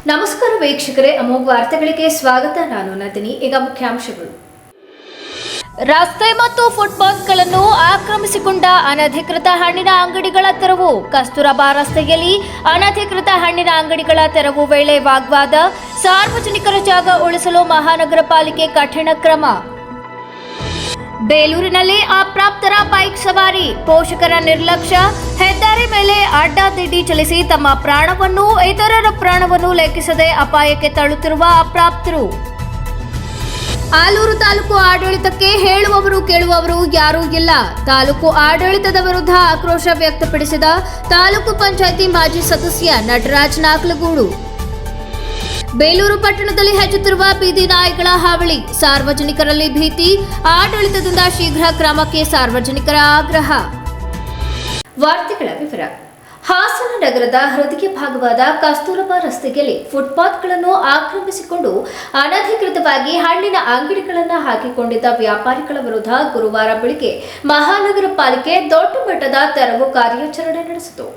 ನಮಸ್ಕಾರ ವೀಕ್ಷಕರೇ, ಅಮೋಘ ವಾರ್ತೆಗಳಿಗೆ ಸ್ವಾಗತ. ನಾನು ನಂದಿನಿ. ಈಗ ಮುಖ್ಯಾಂಶಗಳು. ರಸ್ತೆ ಮತ್ತು ಫುಟ್ಪಾತ್ಗಳನ್ನು ಆಕ್ರಮಿಸಿಕೊಂಡ ಅನಧಿಕೃತ ಹಣ್ಣಿನ ಅಂಗಡಿಗಳ ತೆರವು. ಕಸ್ತೂರಬಾ ರಸ್ತೆಯಲ್ಲಿ ಅನಧಿಕೃತ ಹಣ್ಣಿನ ಅಂಗಡಿಗಳ ತೆರವು ವೇಳೆ ವಾಗ್ವಾದ. ಸಾರ್ವಜನಿಕರ ಜಾಗ ಉಳಿಸಲು ಮಹಾನಗರ ಪಾಲಿಕೆ ಕಠಿಣ ಕ್ರಮ. ಬೇಲೂರಿನಲ್ಲಿ ಅಪ್ರಾಪ್ತರ ಬೈಕ್ ಸವಾರಿ, ಪೋಷಕರ ನಿರ್ಲಕ್ಷ್ಯ. ಹೆದ್ದಾರಿ ಮೇಲೆ ಅಡ್ಡಾದಿಡ್ಡಿ ಚಲಿಸಿ ತಮ್ಮ ಪ್ರಾಣವನ್ನು, ಇತರರ ಪ್ರಾಣವನ್ನು ಲೆಕ್ಕಿಸದೆ ಅಪಾಯಕ್ಕೆ ತಳ್ಳುತ್ತಿರುವ ಅಪ್ರಾಪ್ತರು. ಆಲೂರು ತಾಲೂಕು ಆಡಳಿತಕ್ಕೆ ಹೇಳುವವರು ಕೇಳುವವರು ಯಾರೂ ಇಲ್ಲ. ತಾಲೂಕು ಆಡಳಿತದ ವಿರುದ್ಧ ಆಕ್ರೋಶ ವ್ಯಕ್ತಪಡಿಸಿದ ತಾಲೂಕು ಪಂಚಾಯಿತಿ ಮಾಜಿ ಸದಸ್ಯ ನಟರಾಜ್ ನಾಕ್ಲಗೂಡು. ಬೇಲೂರು ಪಟ್ಟಣದಲ್ಲಿ ಹೆಚ್ಚುತ್ತಿರುವ ಬೀದಿ ನಾಯಿಗಳ ಹಾವಳಿ, ಸಾರ್ವಜನಿಕರಲ್ಲಿ ಭೀತಿ. ಆಡಳಿತದಿಂದ ಶೀಘ್ರ ಕ್ರಮಕ್ಕೆ ಸಾರ್ವಜನಿಕರ ಆಗ್ರಹ. ವಾರ್ತೆಗಳ ವಿವರ. ಹಾಸನ ನಗರದ ಹೃದಯ ಭಾಗವಾದ ಕಸ್ತೂರಬಾ ರಸ್ತೆಯಲ್ಲಿ ಫುಟ್ಪಾತ್ಗಳನ್ನು ಆಕ್ರಮಿಸಿಕೊಂಡು ಅನಧಿಕೃತವಾಗಿ ಹಣ್ಣಿನ ಅಂಗಡಿಗಳನ್ನು ಹಾಕಿಕೊಂಡಿದ್ದ ವ್ಯಾಪಾರಿಗಳ ವಿರುದ್ಧ ಗುರುವಾರ ಬೆಳಗ್ಗೆ ಮಹಾನಗರ ಪಾಲಿಕೆ ದೊಡ್ಡ ಮಟ್ಟದ ತೆರವು ಕಾರ್ಯಾಚರಣೆ ನಡೆಸಿತು.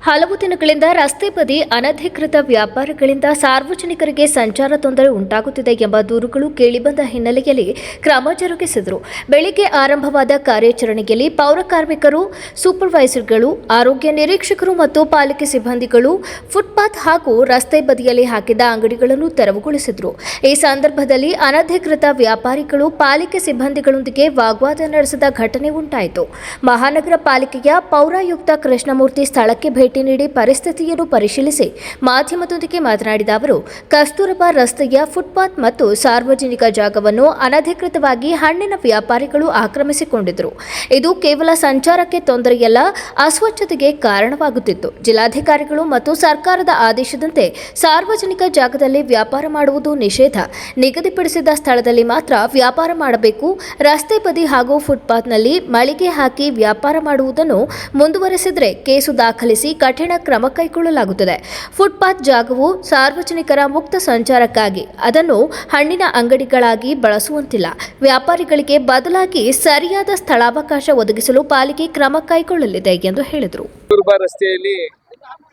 ಹಲವು ದಿನಗಳಿಂದ ರಸ್ತೆ ಬದಿ ಅನಧಿಕೃತ ವ್ಯಾಪಾರಗಳಿಂದ ಸಾರ್ವಜನಿಕರಿಗೆ ಸಂಚಾರ ತೊಂದರೆ ಉಂಟಾಗುತ್ತಿದೆ ಎಂಬ ದೂರುಗಳು ಕೇಳಿಬಂದ ಹಿನ್ನೆಲೆಯಲ್ಲಿ ಕ್ರಮ ಜರುಗಿಸಿದರು. ಬೆಳಿಗ್ಗೆ ಆರಂಭವಾದ ಕಾರ್ಯಾಚರಣೆಯಲ್ಲಿ ಪೌರ ಕಾರ್ಮಿಕರು, ಸೂಪರ್ವೈಸರ್ಗಳು, ಆರೋಗ್ಯ ನಿರೀಕ್ಷಕರು ಮತ್ತು ಪಾಲಿಕೆ ಸಿಬ್ಬಂದಿಗಳು ಫುಟ್ಪಾತ್ ಹಾಗೂ ರಸ್ತೆ ಬದಿಯಲ್ಲಿ ಹಾಕಿದ್ದ ಅಂಗಡಿಗಳನ್ನು ತೆರವುಗೊಳಿಸಿದರು. ಈ ಸಂದರ್ಭದಲ್ಲಿ ಅನಧಿಕೃತ ವ್ಯಾಪಾರಿಗಳು ಪಾಲಿಕೆ ಸಿಬ್ಬಂದಿಗಳೊಂದಿಗೆ ವಾಗ್ವಾದ ನಡೆಸಿದ ಘಟನೆ ಉಂಟಾಯಿತು. ಮಹಾನಗರ ಪಾಲಿಕೆಯ ಪೌರಾಯುಕ್ತ ಕೃಷ್ಣಮೂರ್ತಿ ಸ್ಥಳಕ್ಕೆ ಭೇಟಿ ನೀಡಿ ಪರಿಸ್ಥಿತಿಯನ್ನು ಪರಿಶೀಲಿಸಿ ಮಾಧ್ಯಮದೊಂದಿಗೆ ಮಾತನಾಡಿದ ಅವರು, ಕಸ್ತೂರಬಾ ರಸ್ತೆಯ ಫುಟ್ಪಾತ್ ಮತ್ತು ಸಾರ್ವಜನಿಕ ಜಾಗವನ್ನು ಅನಧಿಕೃತವಾಗಿ ಹಣ್ಣಿನ ವ್ಯಾಪಾರಿಗಳು ಆಕ್ರಮಿಸಿಕೊಂಡಿದ್ದರು. ಇದು ಕೇವಲ ಸಂಚಾರಕ್ಕೆ ತೊಂದರೆಯಲ್ಲ, ಅಸ್ವಚ್ಛತೆಗೆ ಕಾರಣವಾಗುತ್ತಿತ್ತು. ಜಿಲ್ಲಾಧಿಕಾರಿಗಳು ಮತ್ತು ಸರ್ಕಾರದ ಆದೇಶದಂತೆ ಸಾರ್ವಜನಿಕ ಜಾಗದಲ್ಲಿ ವ್ಯಾಪಾರ ಮಾಡುವುದು ನಿಷೇಧ. ನಿಗದಿಪಡಿಸಿದ ಸ್ಥಳದಲ್ಲಿ ಮಾತ್ರ ವ್ಯಾಪಾರ ಮಾಡಬೇಕು. ರಸ್ತೆ ಬದಿ ಹಾಗೂ ಫುಟ್ಪಾತ್ನಲ್ಲಿ ಮಳಿಗೆ ಹಾಕಿ ವ್ಯಾಪಾರ ಮಾಡುವುದನ್ನು ಮುಂದುವರೆಸಿದರೆ ಕೇಸು ದಾಖಲಿಸಿ ಕಠಿಣ ಕ್ರಮ ಕೈಗೊಳ್ಳಲಾಗುತ್ತದೆ. ಫುಟ್ಪಾತ್ ಜಾಗವು ಸಾರ್ವಜನಿಕರ ಮುಕ್ತ ಸಂಚಾರಕ್ಕಾಗಿ, ಅದನ್ನು ಹಣ್ಣಿನ ಅಂಗಡಿಗಳಾಗಿ ಬಳಸುವಂತಿಲ್ಲ. ವ್ಯಾಪಾರಿಗಳಿಗೆ ಬದಲಾಗಿ ಸರಿಯಾದ ಸ್ಥಳಾವಕಾಶ ಒದಗಿಸಲು ಪಾಲಿಕೆ ಕ್ರಮ ಕೈಗೊಳ್ಳಲಿದೆ ಎಂದು ಹೇಳಿದರು. ಕಸ್ತೂರಬಾ ರಸ್ತೆಯಲ್ಲಿ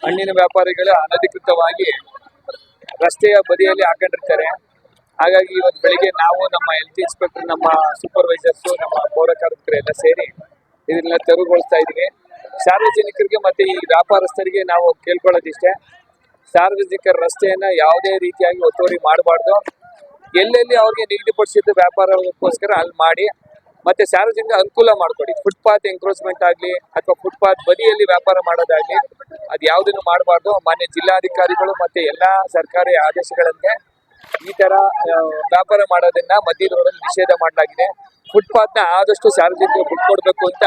ಹಣ್ಣಿನ ವ್ಯಾಪಾರಿಗಳು ಅನಧಿಕೃತವಾಗಿ ರಸ್ತೆಯ ಬದಿಯಲ್ಲಿ ಹಾಕೊಂಡಿರ್ತಾರೆ. ಹಾಗಾಗಿ ಇವತ್ತು ಬೆಳಿಗ್ಗೆ ನಾವು ನಮ್ಮ ಹೆಲ್ತ್ ಇನ್ಸ್ಪೆಕ್ಟರ್, ನಮ್ಮ ಸೂಪರ್ವೈಸರ್ಸ್, ನಮ್ಮ ಪೌರ ಕಾರ್ಮಿಕರು ಎಲ್ಲ ಸೇರಿ ಇದನ್ನೆಲ್ಲ ತೆರವುಗೊಳಿಸ್ತಾ ಇದ್ದೀವಿ. ಸಾರ್ವಜನಿಕರಿಗೆ ಮತ್ತೆ ಈ ವ್ಯಾಪಾರಸ್ಥರಿಗೆ ನಾವು ಕೇಳ್ಕೊಳ್ಳೋದಿಷ್ಟೇ, ಸಾರ್ವಜನಿಕರ ರಸ್ತೆಯನ್ನ ಯಾವುದೇ ರೀತಿಯಾಗಿ ಒತ್ತುವರಿ ಮಾಡಬಾರ್ದು. ಎಲ್ಲೆಲ್ಲಿ ಅವ್ರಿಗೆ ನಿಗದಿಪಡಿಸಿದ ವ್ಯಾಪಾರಕ್ಕೋಸ್ಕರ ಅಲ್ಲಿ ಮಾಡಿ, ಮತ್ತೆ ಸಾರ್ವಜನಿಕ ಅನುಕೂಲ ಮಾಡಿಕೊಡಿ. ಫುಟ್ಪಾತ್ ಎಂಕ್ರೋಚ್ಮೆಂಟ್ ಆಗಲಿ ಅಥವಾ ಫುಟ್ಪಾತ್ ಬದಿಯಲ್ಲಿ ವ್ಯಾಪಾರ ಮಾಡೋದಾಗ್ಲಿ, ಅದು ಯಾವುದನ್ನು ಮಾಡಬಾರ್ದು. ಮಾನ್ಯ ಜಿಲ್ಲಾಧಿಕಾರಿಗಳು ಮತ್ತೆ ಎಲ್ಲಾ ಸರ್ಕಾರಿ ಆದೇಶಗಳಂತೆ ಈ ತರ ವ್ಯಾಪಾರ ಮಾಡೋದನ್ನ ಮಧ್ಯದ ರೋಡಲ್ಲಿ ನಿಷೇಧ ಮಾಡಲಾಗಿದೆ. ಫುಟ್ಪಾತ್ ನ ಆದಷ್ಟು ಸಾರ್ವಜನಿಕರು ಬಿಟ್ಕೊಡ್ಬೇಕು ಅಂತ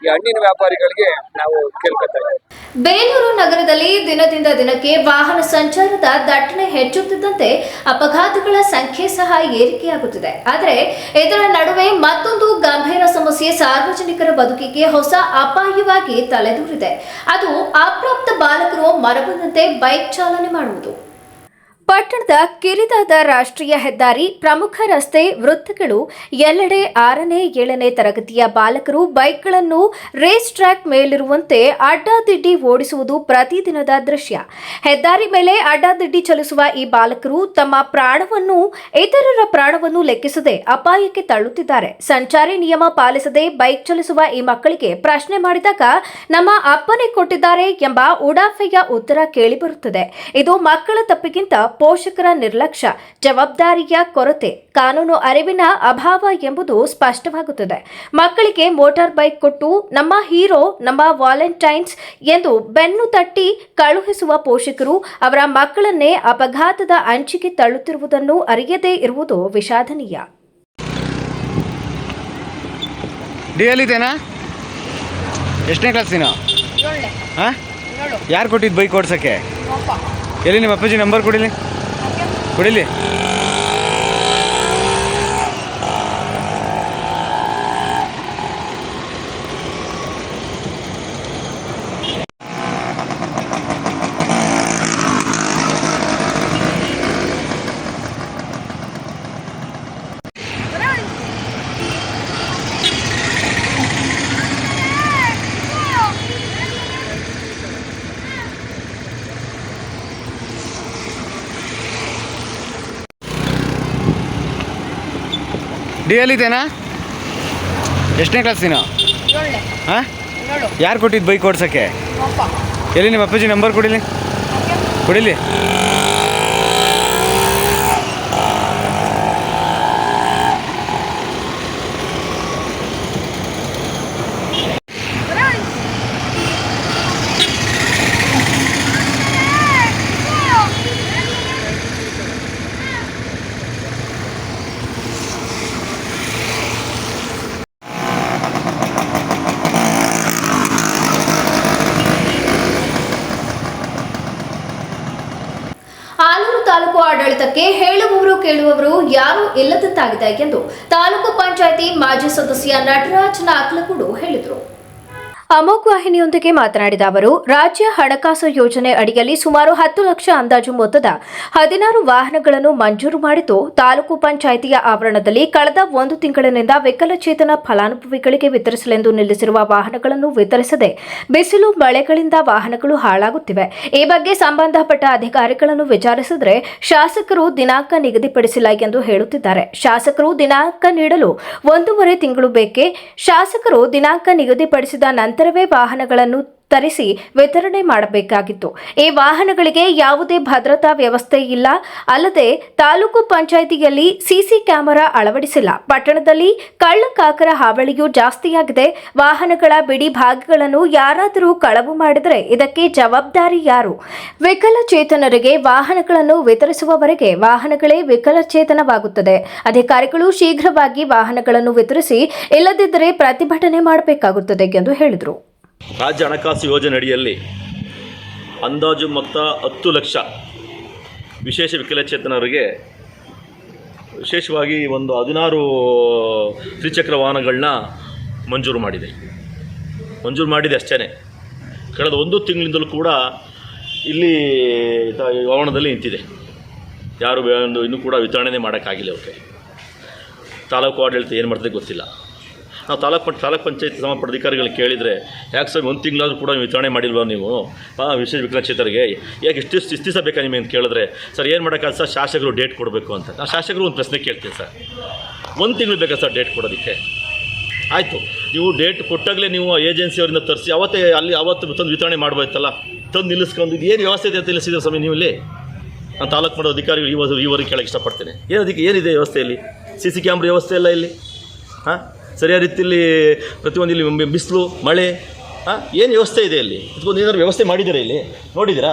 ಈ ಹಣ್ಣಿನ ವ್ಯಾಪಾರಿಗಳಿಗೆ ನಾವು ಕೇಳ್ಕೊತಾ ಇದ್ದೀವಿ. ಬೇಲೂರು ನಗರದಲ್ಲಿ ದಿನದಿಂದ ದಿನಕ್ಕೆ ವಾಹನ ಸಂಚಾರದ ದಟ್ಟಣೆ ಹೆಚ್ಚುತ್ತಿದ್ದಂತೆ ಅಪಘಾತಗಳ ಸಂಖ್ಯೆ ಸಹ ಏರಿಕೆಯಾಗುತ್ತಿದೆ. ಆದರೆ ಇದರ ನಡುವೆ ಮತ್ತೊಂದು ಗಂಭೀರ ಸಮಸ್ಯೆ ಸಾರ್ವಜನಿಕರ ಬದುಕಿಗೆ ಹೊಸ ಅಪಾಯವಾಗಿ ತಲೆದೂರಿದೆ. ಅದು ಅಪ್ರಾಪ್ತ ಬಾಲಕರು ಮನಬಂದಂತೆ ಬೈಕ್ ಚಾಲನೆ ಮಾಡುವುದು. ಪಟ್ಟಣದ ಕಿರಿದಾದ ರಾಷ್ಟ್ರೀಯ ಹೆದ್ದಾರಿ, ಪ್ರಮುಖ ರಸ್ತೆ, ವೃತ್ತಗಳು ಎಲ್ಲೆಡೆ 6ನೇ 7ನೇ ತರಗತಿಯ ಬಾಲಕರು ಬೈಕ್ಗಳನ್ನು ರೇಸ್ ಟ್ರ್ಯಾಕ್ ಮೇಲಿರುವಂತೆ ಅಡ್ಡಾದಿಡ್ಡಿ ಓಡಿಸುವುದು ಪ್ರತಿದಿನದ ದೃಶ್ಯ. ಹೆದ್ದಾರಿ ಮೇಲೆ ಅಡ್ಡಾದಿಡ್ಡಿ ಚಲಿಸುವ ಈ ಬಾಲಕರು ತಮ್ಮ ಪ್ರಾಣವನ್ನು, ಇತರರ ಪ್ರಾಣವನ್ನು ಲೆಕ್ಕಿಸದೆ ಅಪಾಯಕ್ಕೆ ತಳ್ಳುತ್ತಿದ್ದಾರೆ. ಸಂಚಾರಿ ನಿಯಮ ಪಾಲಿಸದೆ ಬೈಕ್ ಚಲಿಸುವ ಈ ಮಕ್ಕಳಿಗೆ ಪ್ರಶ್ನೆ ಮಾಡಿದಾಗ ನಮ್ಮ ಅಪ್ಪನೇ ಕೊಟ್ಟಿದ್ದಾರೆ ಎಂಬ ಉಡಾಫೆಯ ಉತ್ತರ ಕೇಳಿಬರುತ್ತದೆ. ಇದು ಮಕ್ಕಳ ತಪ್ಪಿಗಿಂತ ಪೋಷಕರ ನಿರ್ಲಕ್ಷ್ಯ, ಜವಾಬ್ದಾರಿಯ ಕೊರತೆ, ಕಾನೂನು ಅರಿವಿನ ಅಭಾವ ಎಂಬುದು ಸ್ಪಷ್ಟವಾಗುತ್ತದೆ. ಮಕ್ಕಳಿಗೆ ಮೋಟಾರ್ ಬೈಕ್ ಕೊಟ್ಟು ನಮ್ಮ ಹೀರೋ, ನಮ್ಮ ವಾಲೆಂಟೈನ್ಸ್ ಎಂದು ಬೆನ್ನು ತಟ್ಟಿ ಕಳುಹಿಸುವ ಪೋಷಕರು ಅವರ ಮಕ್ಕಳನ್ನೇ ಅಪಘಾತದ ಅಂಚಿಗೆ ತಳ್ಳುತ್ತಿರುವುದನ್ನು ಅರಿಯದೇ ಇರುವುದು ವಿಷಾದನೀಯ. ಎಷ್ಟನೇ ಕ್ಲಾಸಿನ? ಯಾರು ಕೊಟ್ಟಿದ್ದು ಬೈಕ್ ಓಡ್ಸಕ್ಕೆ? ಎಲ್ಲಿ ನಿಮ್ಮ ಅಪ್ಪಾಜಿ ನಂಬರ್ ಕೊಡಿಲಿ. ಡಿ ಎಲ್ ಇದೇನಾ? ಎಷ್ಟನೇ ಕ್ಲಾಸ್ ನೀನು? ಹಾಂ, ಯಾರು ಕೊಟ್ಟಿದ್ದು ಬೈಕ್ ಓಡ್ಸೋಕ್ಕೆ? ಎಲ್ಲಿ ನಿಮ್ಮ ಅಪ್ಪಾಜಿ ನಂಬರ್ ಕೊಡಿಲಿ, ಕೊಡಿಲಿ. ಆಲೂರು ತಾಲೂಕು ಆಡಳಿತಕ್ಕೆ ಹೇಳುವವರು ಕೇಳುವವರು ಯಾರೂ ಇಲ್ಲದಂತಾಗಿದೆ ಎಂದು ತಾಲೂಕು ಪಂಚಾಯಿತಿ ಮಾಜಿ ಸದಸ್ಯ ನಟರಾಜ್ ನಾಕ್ಲಗೂಡು ಹೇಳಿದರು. ಅಮೋಘ್ ವಾಹಿನಿಯೊಂದಿಗೆ ಮಾತನಾಡಿದ ಅವರು, ರಾಜ್ಯ ಹಣಕಾಸು ಯೋಜನೆ ಅಡಿಯಲ್ಲಿ ಸುಮಾರು 10 ಲಕ್ಷ ಅಂದಾಜು ಮೊತ್ತದ 16 ವಾಹನಗಳನ್ನು ಮಂಜೂರು ಮಾಡಿದ್ದು, ತಾಲೂಕು ಪಂಚಾಯಿತಿಯ ಆವರಣದಲ್ಲಿ ಕಳೆದ 1 ತಿಂಗಳಿನಿಂದ ವಿಕಲಚೇತನ ಫಲಾನುಭವಿಗಳಿಗೆ ವಿತರಿಸಲೆಂದು ನಿಲ್ಲಿಸಿರುವ ವಾಹನಗಳನ್ನು ವಿತರಿಸದೆ ಬಿಸಿಲು ಮಳೆಗಳಿಂದ ವಾಹನಗಳು ಹಾಳಾಗುತ್ತಿವೆ. ಈ ಬಗ್ಗೆ ಸಂಬಂಧಪಟ್ಟ ಅಧಿಕಾರಿಗಳನ್ನು ವಿಚಾರಿಸಿದರೆ ಶಾಸಕರು ದಿನಾಂಕ ನಿಗದಿಪಡಿಸಿಲ್ಲ ಎಂದು ಹೇಳುತ್ತಿದ್ದಾರೆ. ಶಾಸಕರು ದಿನಾಂಕ ನೀಡಲು 1.5 ತಿಂಗಳು ಬೇಕೆ? ಶಾಸಕರು ದಿನಾಂಕ ನಿಗದಿಪಡಿಸಿದ ನಂತರವೇ ವಾಹನಗಳನ್ನು ತರಿಸಿ ವಿತರಣೆ ಮಾಡಬೇಕಾಗಿತ್ತು. ಈ ವಾಹನಗಳಿಗೆ ಯಾವುದೇ ಭದ್ರತಾ ವ್ಯವಸ್ಥೆ ಇಲ್ಲ. ಅಲ್ಲದೆ ತಾಲೂಕು ಪಂಚಾಯಿತಿಯಲ್ಲಿ ಸಿಸಿ ಕ್ಯಾಮೆರಾ ಅಳವಡಿಸಿಲ್ಲ. ಪಟ್ಟಣದಲ್ಲಿ ಕಳ್ಳಕಾಕರ ಹಾವಳಿಯೂ ಜಾಸ್ತಿಯಾಗಿದೆ. ವಾಹನಗಳ ಬಿಡಿ ಭಾಗಗಳನ್ನು ಯಾರಾದರೂ ಕಳವು ಮಾಡಿದರೆ ಇದಕ್ಕೆ ಜವಾಬ್ದಾರಿ ಯಾರು? ವಿಕಲಚೇತನರಿಗೆ ವಾಹನಗಳನ್ನು ವಿತರಿಸುವವರೆಗೆ ವಾಹನಗಳೇ ವಿಕಲಚೇತನವಾಗುತ್ತದೆ. ಅಧಿಕಾರಿಗಳು ಶೀಘ್ರವಾಗಿ ವಾಹನಗಳನ್ನು ವಿತರಿಸಿ, ಇಲ್ಲದಿದ್ದರೆ ಪ್ರತಿಭಟನೆ ಮಾಡಬೇಕಾಗುತ್ತದೆ ಎಂದು ಹೇಳಿದರು. ರಾಜ್ಯ ಹಣಕಾಸು ಯೋಜನೆ ಅಡಿಯಲ್ಲಿ ಅಂದಾಜು ಮೊತ್ತ 10 ಲಕ್ಷ ವಿಶೇಷ ವಿಕಲಚೇತನರಿಗೆ ವಿಶೇಷವಾಗಿ ಒಂದು 16 ತ್ರಿಚಕ್ರ ವಾಹನಗಳನ್ನ ಮಂಜೂರು ಮಾಡಿದೆ ಅಷ್ಟೇ. ಕಳೆದ 1 ತಿಂಗಳಿಂದಲೂ ಕೂಡ ಇಲ್ಲಿ ಆವರಣದಲ್ಲಿ ನಿಂತಿದೆ. ಯಾರು ಇನ್ನೂ ಕೂಡ ವಿತರಣೆ ಮಾಡೋಕ್ಕಾಗಿಲ್ಲ. ಅವಕ್ಕೆ ತಾಲೂಕು ಆಡಳಿತ ಏನು ಮಾಡ್ತದೆ ಗೊತ್ತಿಲ್ಲ. ನಾವು ತಾಲೂಕು ಪಂಚಾಯತ್ ಸಂಬಂಧಪಟ್ಟ ಅಧಿಕಾರಿಗಳು ಕೇಳಿದರೆ, ಯಾಕೆ ಸರ್ 1 ತಿಂಗಳಾದರೂ ಕೂಡ ವಿತರಣೆ ಮಾಡಿಲ್ವ ನೀವು ವಿಶೇಷ ವಿಕಲಚೇತನರಿಗೆ? ಯಾಕೆ ಇಷ್ಟು ದಿವಸ ಬೇಕಾ ನಿಮಗೆ ಅಂತ ಕೇಳಿದ್ರೆ, ಸರ್ ಏನು ಮಾಡೋಕ್ಕಾಗಲ್ಲ ಸರ್, ಶಾಸಕರು ಡೇಟ್ ಕೊಡಬೇಕು ಅಂತ. ನಾನು ಶಾಸಕರು ಒಂದು ಪ್ರಶ್ನೆ ಕೇಳ್ತೀನಿ, ಸರ್ 1 ತಿಂಗಳು ಬೇಕಾ ಸರ್ ಡೇಟ್ ಕೊಡೋದಕ್ಕೆ? ಆಯಿತು, ನೀವು ಡೇಟ್ ಕೊಟ್ಟಾಗಲೇ ನೀವು ಏಜೆನ್ಸಿಯವರಿಂದ ತರಿಸಿ ಅವತ್ತು ತಂದು ವಿತರಣೆ ಮಾಡ್ಬೋಯ್ತಲ್ಲ, ತಂದು ನಿಲ್ಲಿಸ್ಕೊಂಡು ಏನು ವ್ಯವಸ್ಥೆ ಇದೆ ಅಂತ ನಿಲ್ಲಿಸಿದ್ರೆ ಸ್ವಾಮಿ ನೀವು ಇಲ್ಲಿ? ನಾನು ತಾಲೂಕು ಮಾಡೋ ಅಧಿಕಾರಿಗಳು ಈವರೆಗೆ ಕೇಳೋಕ್ಕೆ ಇಷ್ಟಪಡ್ತೇನೆ. ಏನಿದೆ ವ್ಯವಸ್ಥೆಯಲ್ಲಿ? CC ಕ್ಯಾಮ್ರಾ ವ್ಯವಸ್ಥೆ ಇಲ್ಲ ಇಲ್ಲಿ. ಹಾಂ, ಸರಿಯಾದ ರೀತಿಯಲ್ಲಿ ಪ್ರತಿಯೊಂದು ಇಲ್ಲಿ ಬಿಸಿಲು ಮಳೆ ಏನು ವ್ಯವಸ್ಥೆ ಇದೆ ಇಲ್ಲಿ? ಇದಕ್ಕೊಂದು ಏನಾದರೂ ವ್ಯವಸ್ಥೆ ಮಾಡಿದ್ದೀರಾ ಇಲ್ಲಿ? ನೋಡಿದ್ದೀರಾ?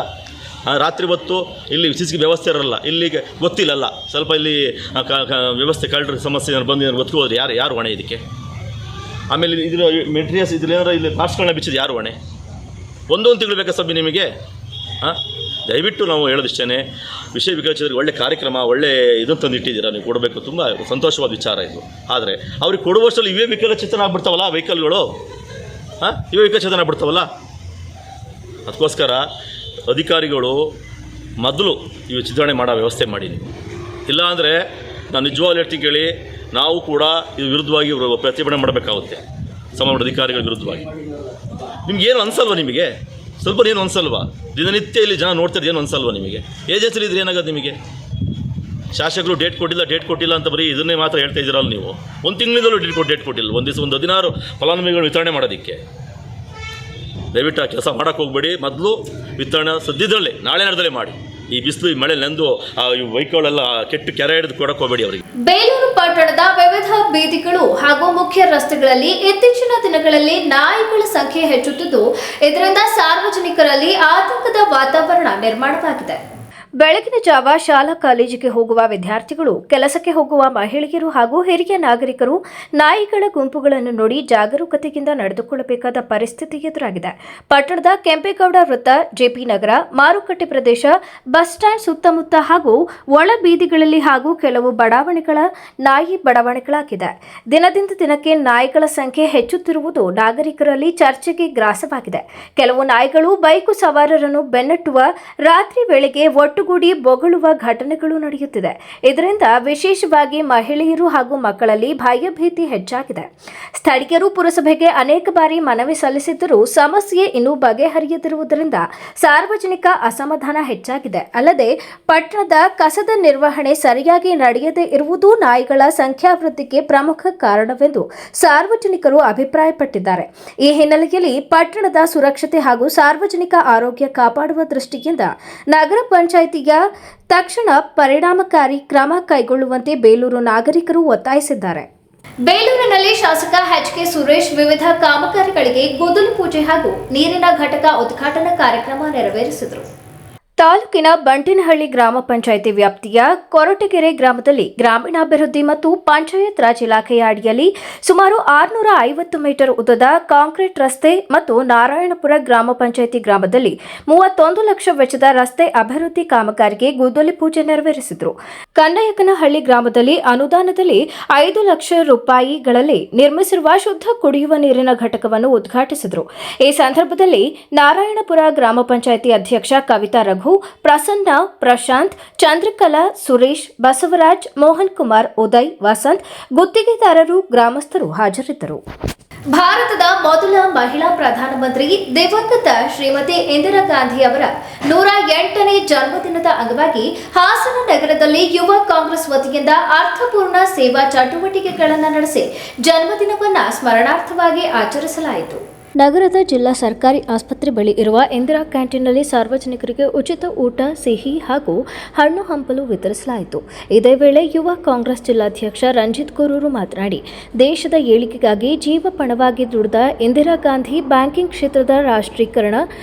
ರಾತ್ರಿ ಹೊತ್ತು ಇಲ್ಲಿ CC ವ್ಯವಸ್ಥೆ ಇರಲ್ಲ, ಇಲ್ಲಿಗೆ ಗೊತ್ತಿಲ್ಲಲ್ಲ. ಸ್ವಲ್ಪ ಇಲ್ಲಿ ವ್ಯವಸ್ಥೆ ಕಳ್ಳರ ಸಮಸ್ಯೆ ಏನಾದ್ರು ಬಂದು ಗೊತ್ತು ಹೋದ್ರೆ ಯಾರು ಹೊಣೆ ಇದಕ್ಕೆ? ಆಮೇಲೆ ಇದ್ರ ಮೆಟೀರಿಯಲ್ಸ್ ಏನಾರು ಇಲ್ಲಿ ಪಾರ್ಟ್ಸ್ಗಳನ್ನ ಬಿಚ್ಚಿದ್ದು ಯಾರು ಹೊಣೆ? 1 ತಿಂಗಳು ಬೇಕಾ ಸಬ್ಬಿ ನಿಮಗೆ? ದಯವಿಟ್ಟು ನಾವು ಹೇಳೋದಿಷ್ಟೇ, ವಿಷಯ ವಿಕಲಚೇತನರಿಗೆ ಒಳ್ಳೆ ಕಾರ್ಯಕ್ರಮ, ಒಳ್ಳೆ ಇದನ್ನು ತಂದಿಟ್ಟಿದ್ದೀರಾ, ನೀವು ಕೊಡಬೇಕು, ತುಂಬ ಸಂತೋಷವಾದ ವಿಚಾರ ಇದು. ಆದರೆ ಅವ್ರಿಗೆ ಕೊಡುವಷ್ಟರಲ್ಲಿ ಇವೇ ವಿಕಲಚೇತನ ಆಗ್ಬಿಡ್ತಾವಲ್ಲ ವೆಹಿಕಲ್ಗಳು. ಇವೇ ವಿಕಲಚೇತನ ಆಗ್ಬಿಡ್ತಾವಲ್ಲ. ಅದಕ್ಕೋಸ್ಕರ ಅಧಿಕಾರಿಗಳು ಮೊದಲು ಇವು ಚಿತ್ರಣೆ ಮಾಡೋ ವ್ಯವಸ್ಥೆ ಮಾಡಿ ನೀವು. ಇಲ್ಲಾಂದರೆ ನಾನು ನಿಜವಾಗ್ಲೂ ಹೇಳ್ತೀನಿ ಕೇಳಿ, ನಾವು ಕೂಡ ಇದು ವಿರುದ್ಧವಾಗಿ ಪ್ರತಿಭಟನೆ ಮಾಡಬೇಕಾಗುತ್ತೆ, ಸಂಬಂಧಪಟ್ಟ ಅಧಿಕಾರಿಗಳ ವಿರುದ್ಧವಾಗಿ. ನಿಮಗೇನು ಅನಿಸಲ್ವ? ನಿಮಗೆ ಸ್ವಲ್ಪ ಏನು ಅನಿಸಲ್ವಾ? ದಿನನಿತ್ಯ ಇಲ್ಲಿ ಜನ ನೋಡ್ತಾರೆ, ಏನು ಅನಿಸಲ್ವ ನಿಮಗೆ? ಏಜೆನ್ಸಿಲಿ ಇದ್ರೆ ಏನಾಗೋದು ನಿಮಗೆ? ಶಾಸಕರು ಡೇಟ್ ಕೊಟ್ಟಿಲ್ಲ ಅಂತ ಬರೀ ಇದನ್ನೇ ಮಾತ್ರ ಹೇಳ್ತಾ ಇದ್ದೀರಲ್ಲ ನೀವು. 1 ತಿಂಗಳಿಂದಲೂ ಡೇಟ್ ಕೊಟ್ಟಿಲ್ಲ. ಒಂದು 16 ಫಲಾನುಭವಿಗಳು ವಿತರಣೆ ಮಾಡೋದಕ್ಕೆ. ದಯವಿಟ್ಟು ಆ ಕೆಲಸ ಮಾಡೋಕ್ಕೆ ಹೋಗಬೇಡಿ. ಮೊದಲು ವಿತರಣೆ ಸದ್ಯದಲ್ಲೇ, ನಾಳೆ ನಡೆದಲ್ಲೇ ಮಾಡಿ. ಈ ಬಿಸಿಲು ಈ ಮಳೆ ನೆಂದು ಈ ವೆಹಿಕಲೆಲ್ಲ ಕೆಟ್ಟು ಕೆರೆ ಹಿಡಿದು ಕೊಡಕ್ಕೆ ಹೋಗಬೇಡಿ ಅವರಿಗೆ. ಬೇಲೂರು ಪಟ್ಟಣದ ವಿವಿಧ ಬೀದಿಗಳು ಹಾಗೂ ಮುಖ್ಯ ರಸ್ತೆಗಳಲ್ಲಿ ಇತ್ತೀಚಿನ ದಿನಗಳಲ್ಲಿ ನಾಯಿಗಳ ಸಂಖ್ಯೆ ಹೆಚ್ಚುತ್ತಿದ್ದು, ಇದರಿಂದ ಸಾರ್ವಜನಿಕರಲ್ಲಿ ಆತಂಕದ ವಾತಾವರಣ ನಿರ್ಮಾಣವಾಗಿದೆ. ಬೆಳಗಿನ ಜಾವ ಶಾಲಾ ಕಾಲೇಜಿಗೆ ಹೋಗುವ ವಿದ್ಯಾರ್ಥಿಗಳು, ಕೆಲಸಕ್ಕೆ ಹೋಗುವ ಮಹಿಳೆಯರು ಹಾಗೂ ಹಿರಿಯ ನಾಗರಿಕರು ನಾಯಿಗಳ ಗುಂಪುಗಳನ್ನು ನೋಡಿ ಜಾಗರೂಕತೆಯಿಂದ ನಡೆದುಕೊಳ್ಳಬೇಕಾದ ಪರಿಸ್ಥಿತಿ ಎದುರಾಗಿದೆ. ಪಟ್ಟಣದ ಕೆಂಪೇಗೌಡ ವೃತ್ತ, ಜೆಪಿ ನಗರ, ಮಾರುಕಟ್ಟೆ ಪ್ರದೇಶ, ಬಸ್ ಸ್ಟ್ಯಾಂಡ್ ಸುತ್ತಮುತ್ತ ಹಾಗೂ ಒಳ ಬೀದಿಗಳಲ್ಲಿ ಹಾಗೂ ಕೆಲವು ಬಡಾವಣೆಗಳ ನಾಯಿ ಬಡಾವಣೆಗಳಾಗಿದೆ. ದಿನದಿಂದ ದಿನಕ್ಕೆ ನಾಯಿಗಳ ಸಂಖ್ಯೆ ಹೆಚ್ಚುತ್ತಿರುವುದು ನಾಗರಿಕರಲ್ಲಿ ಚರ್ಚೆಗೆ ಗ್ರಾಸವಾಗಿದೆ. ಕೆಲವು ನಾಯಿಗಳು ಬೈಕು ಸವಾರರನ್ನು ಬೆನ್ನಟ್ಟುವ, ರಾತ್ರಿ ವೇಳೆಗೆ ಒಟ್ಟು ಒಟ್ಟುಗೂಡಿ ಬೊಗಳುವ ಘಟನೆಗಳು ನಡೆಯುತ್ತಿದೆ. ಇದರಿಂದ ವಿಶೇಷವಾಗಿ ಮಹಿಳೆಯರು ಹಾಗೂ ಮಕ್ಕಳಲ್ಲಿ ಭಯಭೀತಿ ಹೆಚ್ಚಾಗಿದೆ. ಸ್ಥಳೀಯರು ಪುರಸಭೆಗೆ ಅನೇಕ ಬಾರಿ ಮನವಿ ಸಲ್ಲಿಸಿದ್ದರೂ ಸಮಸ್ಯೆ ಇನ್ನೂ ಬಗೆಹರಿಯದಿರುವುದರಿಂದ ಸಾರ್ವಜನಿಕ ಅಸಮಾಧಾನ ಹೆಚ್ಚಾಗಿದೆ. ಅಲ್ಲದೆ ಪಟ್ಟಣದ ಕಸದ ನಿರ್ವಹಣೆ ಸರಿಯಾಗಿ ನಡೆಯದೇ ಇರುವುದು ನಾಯಿಗಳ ಸಂಖ್ಯಾವೃದ್ಧಿಗೆ ಪ್ರಮುಖ ಕಾರಣವೆಂದು ಸಾರ್ವಜನಿಕರು ಅಭಿಪ್ರಾಯಪಟ್ಟಿದ್ದಾರೆ. ಈ ಹಿನ್ನೆಲೆಯಲ್ಲಿ ಪಟ್ಟಣದ ಸುರಕ್ಷತೆ ಹಾಗೂ ಸಾರ್ವಜನಿಕ ಆರೋಗ್ಯ ಕಾಪಾಡುವ ದೃಷ್ಟಿಯಿಂದ ನಗರ ಪಂಚಾಯಿತಿಯ ತಕ್ಷಣ ಪರಿಣಾಮಕಾರಿ ಕ್ರಮ ಕೈಗೊಳ್ಳುವಂತೆ ಬೇಲೂರು ನಾಗರಿಕರು ಒತ್ತಾಯಿಸಿದ್ದಾರೆ. ಬೇಲೂರಿನಲ್ಲಿ ಶಾಸಕ ಎಚ್.ಕೆ. ಸುರೇಶ್ ವಿವಿಧ ಕಾಮಗಾರಿಗಳಿಗೆ ಗುದ್ದಲಿ ಪೂಜೆ ಹಾಗೂ ನೀರಿನ ಘಟಕ ಉದ್ಘಾಟನಾ ಕಾರ್ಯಕ್ರಮ ನೆರವೇರಿಸಿದರು. ತಾಲೂಕಿನ ಬಂಟಿನಹಳ್ಳಿ ಗ್ರಾಮ ಪಂಚಾಯಿತಿ ವ್ಯಾಪ್ತಿಯ ಕೊರಟಗೆರೆ ಗ್ರಾಮದಲ್ಲಿ ಗ್ರಾಮೀಣಾಭಿವೃದ್ಧಿ ಮತ್ತು ಪಂಚಾಯತ್ ರಾಜ್ ಇಲಾಖೆಯ ಅಡಿಯಲ್ಲಿ ಸುಮಾರು 650 ಮೀಟರ್ ಉದ್ದದ ಕಾಂಕ್ರೀಟ್ ರಸ್ತೆ ಮತ್ತು ನಾರಾಯಣಪುರ ಗ್ರಾಮ ಪಂಚಾಯಿತಿ ಗ್ರಾಮದಲ್ಲಿ 31 ಲಕ್ಷ ವೆಚ್ಚದ ರಸ್ತೆ ಅಭಿವೃದ್ಧಿ ಕಾಮಗಾರಿಗೆ ಗುದ್ದಲಿ ಪೂಜೆ ನೆರವೇರಿಸಿದರು. ಕನ್ನಯ್ಯಕನಹಳ್ಳಿ ಗ್ರಾಮದಲ್ಲಿ ಅನುದಾನದಲ್ಲಿ 5 ಲಕ್ಷ ರೂಪಾಯಿಗಳಲ್ಲಿ ನಿರ್ಮಿಸಿರುವ ಶುದ್ಧ ಕುಡಿಯುವ ನೀರಿನ ಘಟಕವನ್ನು ಉದ್ಘಾಟಿಸಿದರು. ಈ ಸಂದರ್ಭದಲ್ಲಿ ನಾರಾಯಣಪುರ ಗ್ರಾಮ ಪಂಚಾಯಿತಿ ಅಧ್ಯಕ್ಷ ಕವಿತಾ ರಘು, ಪ್ರಸನ್ನ, ಪ್ರಶಾಂತ್, ಚಂದ್ರಕಲಾ, ಸುರೇಶ್, ಬಸವರಾಜ್, ಮೋಹನ್ ಕುಮಾರ್, ಉದಯ್, ವಸಂತ್, ಗುತ್ತಿಗೆದಾರರು, ಗ್ರಾಮಸ್ಥರು ಹಾಜರಿದ್ದರು. ಭಾರತದ ಮೊದಲ ಮಹಿಳಾ ಪ್ರಧಾನಮಂತ್ರಿ ದಿವಂಗತ ಶ್ರೀಮತಿ ಇಂದಿರಾ ಗಾಂಧಿ ಅವರ 108ನೇ ಜನ್ಮದಿನದ ಅಂಗವಾಗಿ ಹಾಸನ ನಗರದಲ್ಲಿ ಯುವ ಕಾಂಗ್ರೆಸ್ ವತಿಯಿಂದ ಅರ್ಥಪೂರ್ಣ ಸೇವಾ ಚಟುವಟಿಕೆಗಳನ್ನು ನಡೆಸಿ ಜನ್ಮದಿನವನ್ನು ಸ್ಮರಣಾರ್ಥವಾಗಿ ಆಚರಿಸಲಾಯಿತು. ನಗರದ ಜಿಲ್ಲಾ ಸರ್ಕಾರಿ ಆಸ್ಪತ್ರೆ ಬಳಿ ಇರುವ ಇಂದಿರಾ ಕ್ಯಾಂಟೀನ್ನಲ್ಲಿ ಸಾರ್ವಜನಿಕರಿಗೆ ಉಚಿತ ಊಟ, ಸಿಹಿ ಹಾಗೂ ಹಣ್ಣು ಹಂಪಲು ವಿತರಿಸಲಾಯಿತು. ಇದೇ ವೇಳೆ ಯುವ ಕಾಂಗ್ರೆಸ್ ಜಿಲ್ಲಾಧ್ಯಕ್ಷ ರಂಜಿತ್ ಗೊರೂರು ಮಾತನಾಡಿ, ದೇಶದ ಏಳಿಗೆಗಾಗಿ ಜೀವ ಪಣವಾಗಿ ದುಡಿದ ಇಂದಿರಾ ಗಾಂಧಿ ಬ್ಯಾಂಕಿಂಗ್ ಕ್ಷೇತ್ರದ ರಾಷ್ಟ್ರೀಕರಣ,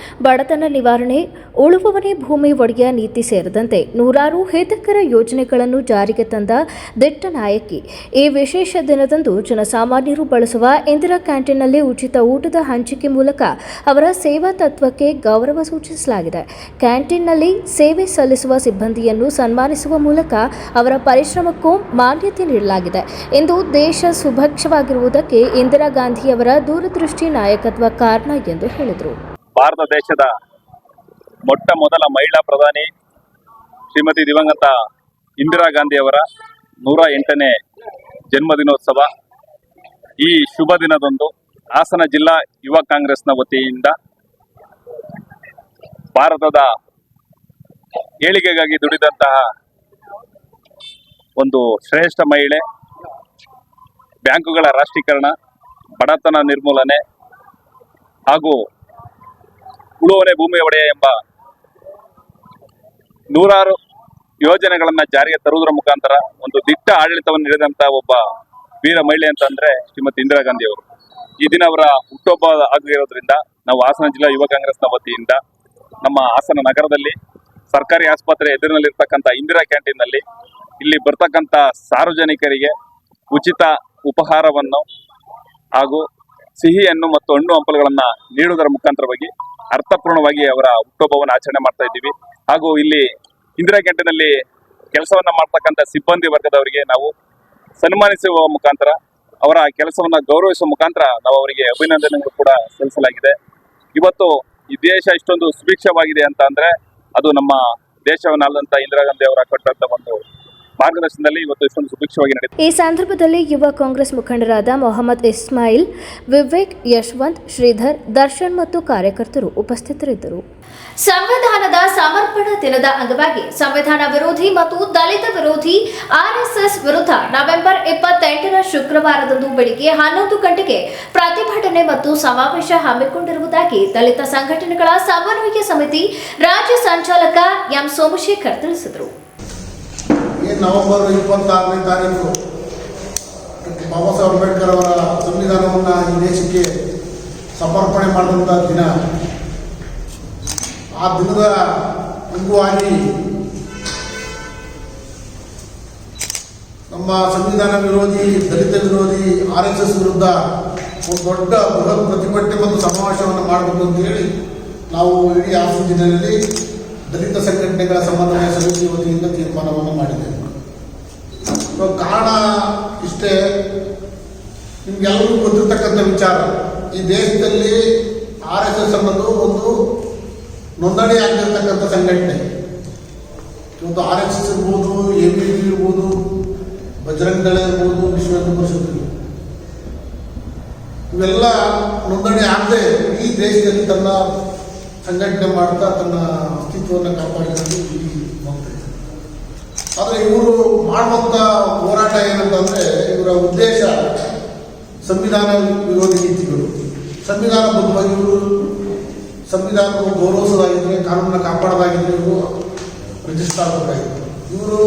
ಬಡತನ ನಿವಾರಣೆ, ಉಳುವವನೇ ಭೂಮಿ ಒಡೆಯ ನೀತಿ ಸೇರಿದಂತೆ ನೂರಾರು ಹಿತಕರ ಯೋಜನೆಗಳನ್ನು ಜಾರಿಗೆ ತಂದ ದಿಟ್ಟ ನಾಯಕಿ. ಈ ವಿಶೇಷ ದಿನದಂದು ಜನಸಾಮಾನ್ಯರು ಬಳಸುವ ಇಂದಿರಾ ಕ್ಯಾಂಟೀನ್ನಲ್ಲಿ ಉಚಿತ ಊಟದ ಹಂಚಿಕೆ ಮೂಲಕ ಅವರ ಸೇವಾ ತತ್ವಕ್ಕೆ ಗೌರವ ಸೂಚಿಸಲಾಗಿದೆ. ಕ್ಯಾಂಟೀನ್ನಲ್ಲಿ ಸೇವೆ ಸಲ್ಲಿಸುವ ಸಿಬ್ಬಂದಿಯನ್ನು ಸನ್ಮಾನಿಸುವ ಮೂಲಕ ಅವರ ಪರಿಶ್ರಮಕ್ಕೂ ಮಾನ್ಯತೆ ನೀಡಲಾಗಿದೆ. ಇಂದು ದೇಶ ಸುಭಿಕ್ಷವಾಗಿರುವುದಕ್ಕೆ ಇಂದಿರಾ ಗಾಂಧಿಯವರ ದೂರದೃಷ್ಟಿ ನಾಯಕತ್ವ ಕಾರಣ ಎಂದು ಹೇಳಿದರು. ಭಾರತ ದೇಶದ ಮೊಟ್ಟ ಮೊದಲ ಮಹಿಳಾ ಪ್ರಧಾನಿ ಶ್ರೀಮತಿ ದಿವಂಗತ ಇಂದಿರಾ ಗಾಂಧಿಯವರ 108ನೇ ಜನ್ಮದಿನೋತ್ಸವ. ಈ ಶುಭ ದಿನದಂದು ಹಾಸನ ಜಿಲ್ಲಾ ಯುವ ಕಾಂಗ್ರೆಸ್ನ ವತಿಯಿಂದ ಭಾರತದ ಏಳಿಗೆಗಾಗಿ ದುಡಿದಂತಹ ಒಂದು ಶ್ರೇಷ್ಠ ಮಹಿಳೆ, ಬ್ಯಾಂಕುಗಳ ರಾಷ್ಟ್ರೀಕರಣ, ಬಡತನ ನಿರ್ಮೂಲನೆ ಹಾಗೂ ಉಳುವವನೇ ಭೂಮಿ ಒಡೆಯ ಎಂಬ ನೂರಾರು ಯೋಜನೆಗಳನ್ನು ಜಾರಿಗೆ ತರುವುದರ ಮುಖಾಂತರ ಒಂದು ದಿಟ್ಟ ಆಡಳಿತವನ್ನು ನೀಡಿದಂತಹ ಒಬ್ಬ ವೀರ ಮಹಿಳೆ ಅಂತಂದ್ರೆ ಶ್ರೀಮತಿ ಇಂದಿರಾ ಗಾಂಧಿ ಅವರು. ಈ ದಿನ ಅವರ ಹುಟ್ಟುಹಬ್ಬ ಆಗಿರೋದ್ರಿಂದ ನಾವು ಹಾಸನ ಜಿಲ್ಲಾ ಯುವ ಕಾಂಗ್ರೆಸ್ನ ವತಿಯಿಂದ ನಮ್ಮ ಹಾಸನ ನಗರದಲ್ಲಿ ಸರ್ಕಾರಿ ಆಸ್ಪತ್ರೆ ಎದುರಿನಲ್ಲಿರ್ತಕ್ಕಂಥ ಇಂದಿರಾ ಕ್ಯಾಂಟೀನ್ನಲ್ಲಿ ಇಲ್ಲಿ ಬರ್ತಕ್ಕಂಥ ಸಾರ್ವಜನಿಕರಿಗೆ ಉಚಿತ ಉಪಹಾರವನ್ನು ಹಾಗೂ ಸಿಹಿಯನ್ನು ಮತ್ತು ಹಣ್ಣು ಹಂಪಲುಗಳನ್ನು ನೀಡುವುದರ ಮುಖಾಂತರವಾಗಿ ಅರ್ಥಪೂರ್ಣವಾಗಿ ಅವರ ಹುಟ್ಟುಹಬ್ಬವನ್ನು ಆಚರಣೆ ಮಾಡ್ತಾ ಇದ್ದೀವಿ. ಹಾಗೂ ಇಲ್ಲಿ ಇಂದಿರಾ ಕ್ಯಾಂಟೀನಲ್ಲಿ ಕೆಲಸವನ್ನ ಮಾಡ್ತಕ್ಕಂಥ ಸಿಬ್ಬಂದಿ ವರ್ಗದವರಿಗೆ ನಾವು ಸನ್ಮಾನಿಸುವ ಮುಖಾಂತರ ಅವರ ಕೆಲಸವನ್ನ ಗೌರವಿಸುವ ಮುಖಾಂತರ ನಾವು ಅವರಿಗೆ ಅಭಿನಂದನೆಗಳು ಕೂಡ ಸಲ್ಲಿಸಲಾಗಿದೆ. ಇವತ್ತು ಈ ದೇಶ ಇಷ್ಟೊಂದು ಸುಭಿಕ್ಷವಾಗಿದೆ ಅಂತ ಅಂದ್ರೆ ಅದು ನಮ್ಮ ದೇಶವನ್ನಾದಂತ ಇಂದಿರಾ ಗಾಂಧಿ ಅವರ ಕೊಟ್ಟಂತ ಒಂದು ಮಾರ್ಗದರ್ಶನದಲ್ಲಿ ಇವತ್ತು ಇಷ್ಟೊಂದು ಸುಭಿಕ್ಷವಾಗಿ ನಡೆಯುತ್ತೆ. ಈ ಸಂದರ್ಭದಲ್ಲಿ ಯುವ ಕಾಂಗ್ರೆಸ್ ಮುಖಂಡರಾದ ಮೊಹಮ್ಮದ್ ಇಸ್ಮಾಯಿಲ್, ವಿವೇಕ್, ಯಶವಂತ್, ಶ್ರೀಧರ್, ದರ್ಶನ್ ಮತ್ತು ಕಾರ್ಯಕರ್ತರು ಉಪಸ್ಥಿತರಿದ್ದರು. ಸಂವಿಧಾನದ ಸಮರ್ಪಣಾ ದಿನದ ಅಂಗವಾಗಿ ಸಂವಿಧಾನ ವಿರೋಧಿ ಮತ್ತು ದಲಿತ ವಿರೋಧಿ ಆರ್ಎಸ್ಎಸ್ ವಿರುದ್ಧ ನವೆಂಬರ್ 28ರ ಶುಕ್ರವಾರದಂದು ಬೆಳಿಗ್ಗೆ 11 ಗಂಟೆಗೆ ಪ್ರತಿಭಟನೆ ಮತ್ತು ಸಮಾವೇಶ ಹಮ್ಮಿಕೊಂಡಿರುವುದಾಗಿ ದಲಿತ ಸಂಘಟನೆಗಳ ಸಮನ್ವಯ ಸಮಿತಿ ರಾಜ್ಯ ಸಂಚಾಲಕ ಎಂ ಸೋಮಶೇಖರ್ ತಿಳಿಸಿದರು. ನವೆಂಬರ್ 26ನೇ ತಾರೀಕು ಬಾಬಾ ಸಾಹೇಬ್ ಅಂಬೇಡ್ಕರ್ ಅವರ ಸಂವಿಧಾನವನ್ನು ಈ ದೇಶಕ್ಕೆ ಸಮರ್ಪಣೆ ಮಾಡಿದಂಥ ದಿನ. ಆ ದಿನದ ಅಂಗವಾಗಿ ನಮ್ಮ ಸಂವಿಧಾನ ವಿರೋಧಿ, ದಲಿತ ವಿರೋಧಿ RSS ವಿರುದ್ಧ ಒಂದು ದೊಡ್ಡ ಬೃಹತ್ ಪ್ರತಿಭಟನೆ ಮತ್ತು ಸಮಾವೇಶವನ್ನು ಮಾಡಬೇಕು ಅಂತ ಹೇಳಿ ನಾವು ಇಡೀ ಹಾಸನ ಜಿಲ್ಲೆಯಲ್ಲಿ ದಲಿತ ಸಂಘಟನೆಗಳ ಸಮನ್ವಯ ಸಮಿತಿ ವತಿಯಿಂದ ತೀರ್ಮಾನವನ್ನು ಮಾಡಿದ್ದೇವೆ. ಕಾರಣ ಇಷ್ಟೇ, ನಿಮ್ಗೆಲ್ಲರಿಗೂ ಗೊತ್ತಿರ್ತಕ್ಕಂಥ ವಿಚಾರ, ಈ ದೇಶದಲ್ಲಿ RSS ಅನ್ನೋದು ಒಂದು ನೋಂದಣಿ ಆಗಿರ್ತಕ್ಕಂಥ ಸಂಘಟನೆ. ಮತ್ತು RSS ಇರ್ಬೋದು, ABP ಇರ್ಬೋದು, ಬಜರಂಗ ದಳ ಇರ್ಬೋದು, ವಿಶ್ವ ಹಿಂದೂ ಪರಿಷತ್ ಇರ್ಬೋದು, ಇವೆಲ್ಲ ನೋಂದಣಿ ಆಗದೆ ಈ ದೇಶದಲ್ಲಿ ತನ್ನ ಸಂಘಟನೆ ಮಾಡ್ತಾ ತನ್ನ ಅಸ್ತಿತ್ವವನ್ನು ಕಾಪಾಡಿಕೊಂಡು ಇಲ್ಲಿ ಹೋಗ್ತಾ ಇದೆ. ಆದರೆ ಇವರು ಮಾಡುವಂಥ ಹೋರಾಟ ಏನಂತಂದರೆ, ಇವರ ಉದ್ದೇಶ ಸಂವಿಧಾನ ವಿರೋಧಿ ನೀತಿಗಳು. ಸಂವಿಧಾನಬದ್ಧವಾಗಿ ಇವರು ಸಂವಿಧಾನವನ್ನು ಗೌರವಿಸೋದಾಗಿದ್ದರೆ, ಕಾನೂನನ್ನು ಕಾಪಾಡೋದಾಗಿದ್ದರೆ ಇವರು ರಿಜಿಸ್ಟರ್ ಆಗಬೇಕಾಗಿತ್ತು. ಇವರು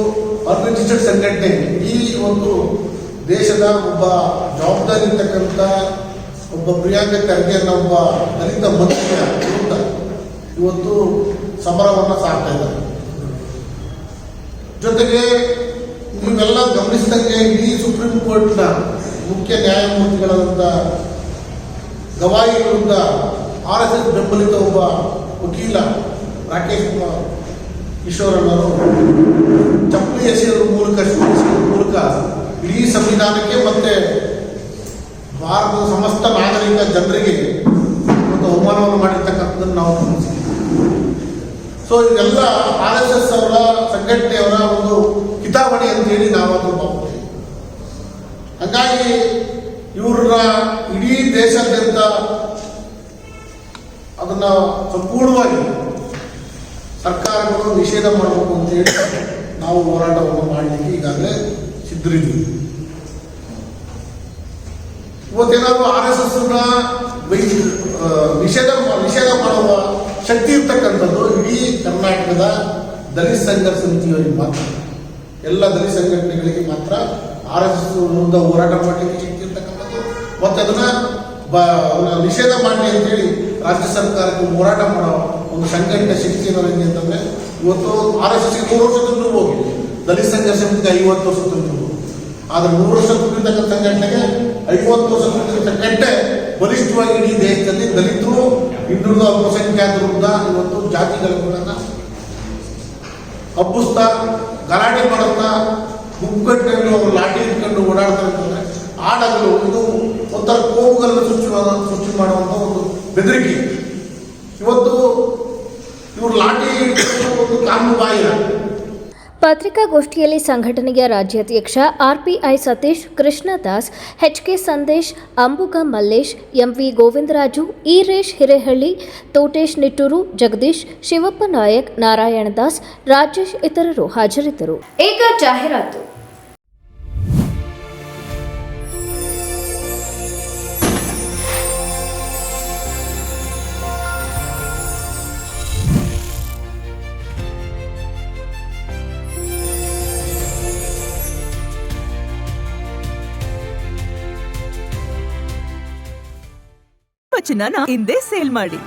ಅನ್ರಿಜಿಸ್ಟರ್ಡ್ ಸಂಘಟನೆ. ಈ ಒಂದು ದೇಶದ ಒಬ್ಬ ಜವಾಬ್ದಾರಿ ಇರ್ತಕ್ಕಂಥ ಒಬ್ಬ ಪ್ರಿಯಾಂಕ ಖರ್ಗೆ ಅನ್ನೋ ಒಬ್ಬ ದಲಿತ ಮಂತ್ರಿಯ ವಿರುದ್ಧ ಇವತ್ತು ಸಮರವನ್ನು ಸಾಕ್ತಾ ಇದ್ದಾರೆ. ಜೊತೆಗೆ ನೀವೆಲ್ಲ ಗಮನಿಸಿದಂಗೆ ಇಡೀ ಸುಪ್ರೀಂ ಕೋರ್ಟ್ನ ಮುಖ್ಯ ನ್ಯಾಯಮೂರ್ತಿಗಳಾದಂಥ ಗವಾಯಿ ವಿರುದ್ಧ RSS ಬೆಂಬಲಿತ ಒಬ್ಬ ವಕೀಲ ರಾಕೇಶ್ ಕುಮಾರ್ ಕಿಶೋರಣ್ಣರು ಚಪ್ಪಲಿ ಎಸೆಯೋದ್ರ ಮೂಲಕ ಇಡೀ ಸಂವಿಧಾನಕ್ಕೆ ಮತ್ತೆ ಭಾರತದ ಸಮಸ್ತ ನಾಗರಿಕ ಜನರಿಗೆ ಒಂದು ಅವಮಾನವನ್ನು ಮಾಡಿರ್ತಕ್ಕಂಥದ್ದನ್ನು ನಾವು ಗಮನಿಸ್ತೀವಿ. ಸೊ ಇದೆಲ್ಲ RSS ಅವರ ಸಂಘಟನೆಯವರ ಒಂದು ಕಿತಾವಣಿ ಅಂತೇಳಿ ನಾವು ಅದನ್ನು ಭಾವಿಸ್ತೀವಿ. ಹಾಗಾಗಿ ಇವ್ರ ಇಡೀ ದೇಶಾದ್ಯಂತ ಅದನ್ನು ಸಂಪೂರ್ಣವಾಗಿ ಸರ್ಕಾರಗಳು ನಿಷೇಧ ಮಾಡಬೇಕು ಅಂತೇಳಿ ನಾವು ಹೋರಾಟವನ್ನು ಮಾಡಲಿಕ್ಕೆ ಈಗಾಗಲೇ ಸಿದ್ಧರಿದ್ದೀವಿ. ಇವತ್ತೇನಾದರೂ RSS ನಿಷೇಧ ಮಾಡುವ ಶಕ್ತಿ ಇರ್ತಕ್ಕಂಥದ್ದು ಇಡೀ ಕರ್ನಾಟಕದ ದಲಿತ ಸಂಘರ್ಷ ಸಮಿತಿಯವರಿಗೆ ಮಾತ್ರ, ಎಲ್ಲ ದಲಿತ ಸಂಘಟನೆಗಳಿಗೆ ಮಾತ್ರ RSS ವಿರುದ್ಧ ಹೋರಾಟ ಮಾಡಲಿಕ್ಕೆ ಶಕ್ತಿ ಇರ್ತಕ್ಕಂಥದ್ದು. ಮತ್ತು ಅದನ್ನ ನಿಷೇಧ ಮಾಡಲಿ ಅಂತೇಳಿ ರಾಜ್ಯ ಸರ್ಕಾರಕ್ಕೆ ಹೋರಾಟ ಮಾಡೋ ಒಂದು ಸಂಘಟನೆ ಶಕ್ತಿ ಏನಾಗಿದೆ ಅಂತಂದರೆ, ಇವತ್ತು RSS 100 ವರ್ಷ ತುಂಬಿರು ಹೋಗಿ ದಲಿತ ಸಂಘರ್ಷ ಸಮಿತಿಗೆ 50 ವರ್ಷ ತುಂಬಿರು. ಆದರೆ 100 ವರ್ಷ ತುಂಬಿರ್ತಕ್ಕಂಥ ಸಂಘಟನೆಗೆ 50 ವರ್ಷ ತುಂಬಿರ್ತಕ್ಕಂಥ ಸಂಘಟನೆ ಬಲಿಷ್ಠವಾಗಿ ಇಡೀ ದೇಶದಲ್ಲಿ ದಲಿತರು, ಹಿಂದುಳಿದ ಅಲ್ಪಸಂಖ್ಯಾತರಿಂದ ಇವತ್ತು ಜಾತಿಗಳನ್ನು ಹಬ್ಬಿಸ್ತಾ ಗಲಾಟೆ ಮಾಡುತ್ತಾ ಗುಂಪುಗಟ್ಟಿನಲ್ಲಿ ಅವರು ಲಾಠಿ ಇಟ್ಕೊಂಡು ಓಡಾಡ್ತಾರೆ ಅಂತಂದರೆ ಆಡಗಳು ಇದು ಒಂಥರ ಕೋಪುಗಳನ್ನು ಸೃಷ್ಟಿ ಮಾಡುವಂಥ ಒಂದು ಬೆದರಿಕೆ. ಇವತ್ತು ಇವರು ಲಾಠಿ ಒಂದು ಕಾನೂನು ಬಾಹಿರ. ಪತ್ರಿಕಾಗೋಷ್ಠಿಯಲ್ಲಿ ಸಂಘಟನೆಯ ರಾಜ್ಯಾಧ್ಯಕ್ಷ RPI Satish, Krishnadas, HK Sandesh, Ambuga Mallesh, MV Govindaraju, Eeresh Hirehalli, ತೋಟೇಶ್ Nittur, Jagadish, Shivappa Nayak, ನಾರಾಯಣದಾಸ್, Rajesh ಇತರರು ಹಾಜರಿದ್ದರು. ಈಗ ಜಾಹೀರಾತು. ಚಿನ್ನನ ಹಿಂದೆ ಸೇಲ್ ಮಾಡಿ.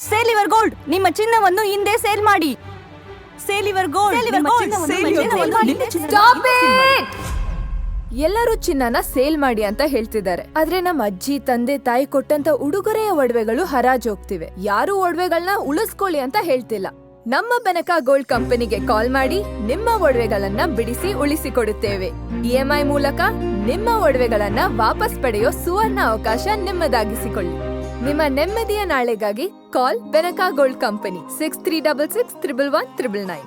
ಸೇಲ್ ಯುವರ್ ಗೋಲ್ಡ್, ನಿಮ್ಮ ಚಿನ್ನವನ್ನು ಹಿಂದೆ ಸೇಲ್ ಮಾಡಿ. ಸೇಲ್ ಯುವರ್ ಗೋಲ್ಡ್, ಎಲ್ಲರೂ ಚಿನ್ನನ ಸೇಲ್ ಮಾಡಿ ಅಂತ ಹೇಳ್ತಿದ್ದಾರೆ. ಆದ್ರೆ ನಮ್ಮ ಅಜ್ಜಿ, ತಂದೆ, ತಾಯಿ ಕೊಟ್ಟಂತ ಉಡುಗೊರೆಯ ಒಡವೆಗಳು ಹರಾಜ್ ಹೋಗ್ತಿವೆ. ಯಾರು ಒಡವೆಗಳನ್ನ ಉಳಿಸ್ಕೊಳ್ಳಿ ಅಂತ ಹೇಳ್ತಿಲ್ಲ. ನಮ್ಮ ಬೆನಕ ಗೋಲ್ಡ್ ಕಂಪನಿಗೆ ಕಾಲ್ ಮಾಡಿ ನಿಮ್ಮ ಒಡವೆಗಳನ್ನ ಬಿಡಿಸಿ ಉಳಿಸಿಕೊಡುತ್ತೇವೆ. EMI ಮೂಲಕ ನಿಮ್ಮ ಒಡವೆಗಳನ್ನ ವಾಪಸ್ ಪಡೆಯೋ ಸುವರ್ಣ ಅವಕಾಶ ನಿಮ್ಮದಾಗಿಸಿಕೊಳ್ಳಿ. ನಿಮ್ಮ ನೆಮ್ಮದಿಯ ನಾಳೆಗಾಗಿ ಕಾಲ್ Benaka gold company 6366 111 999.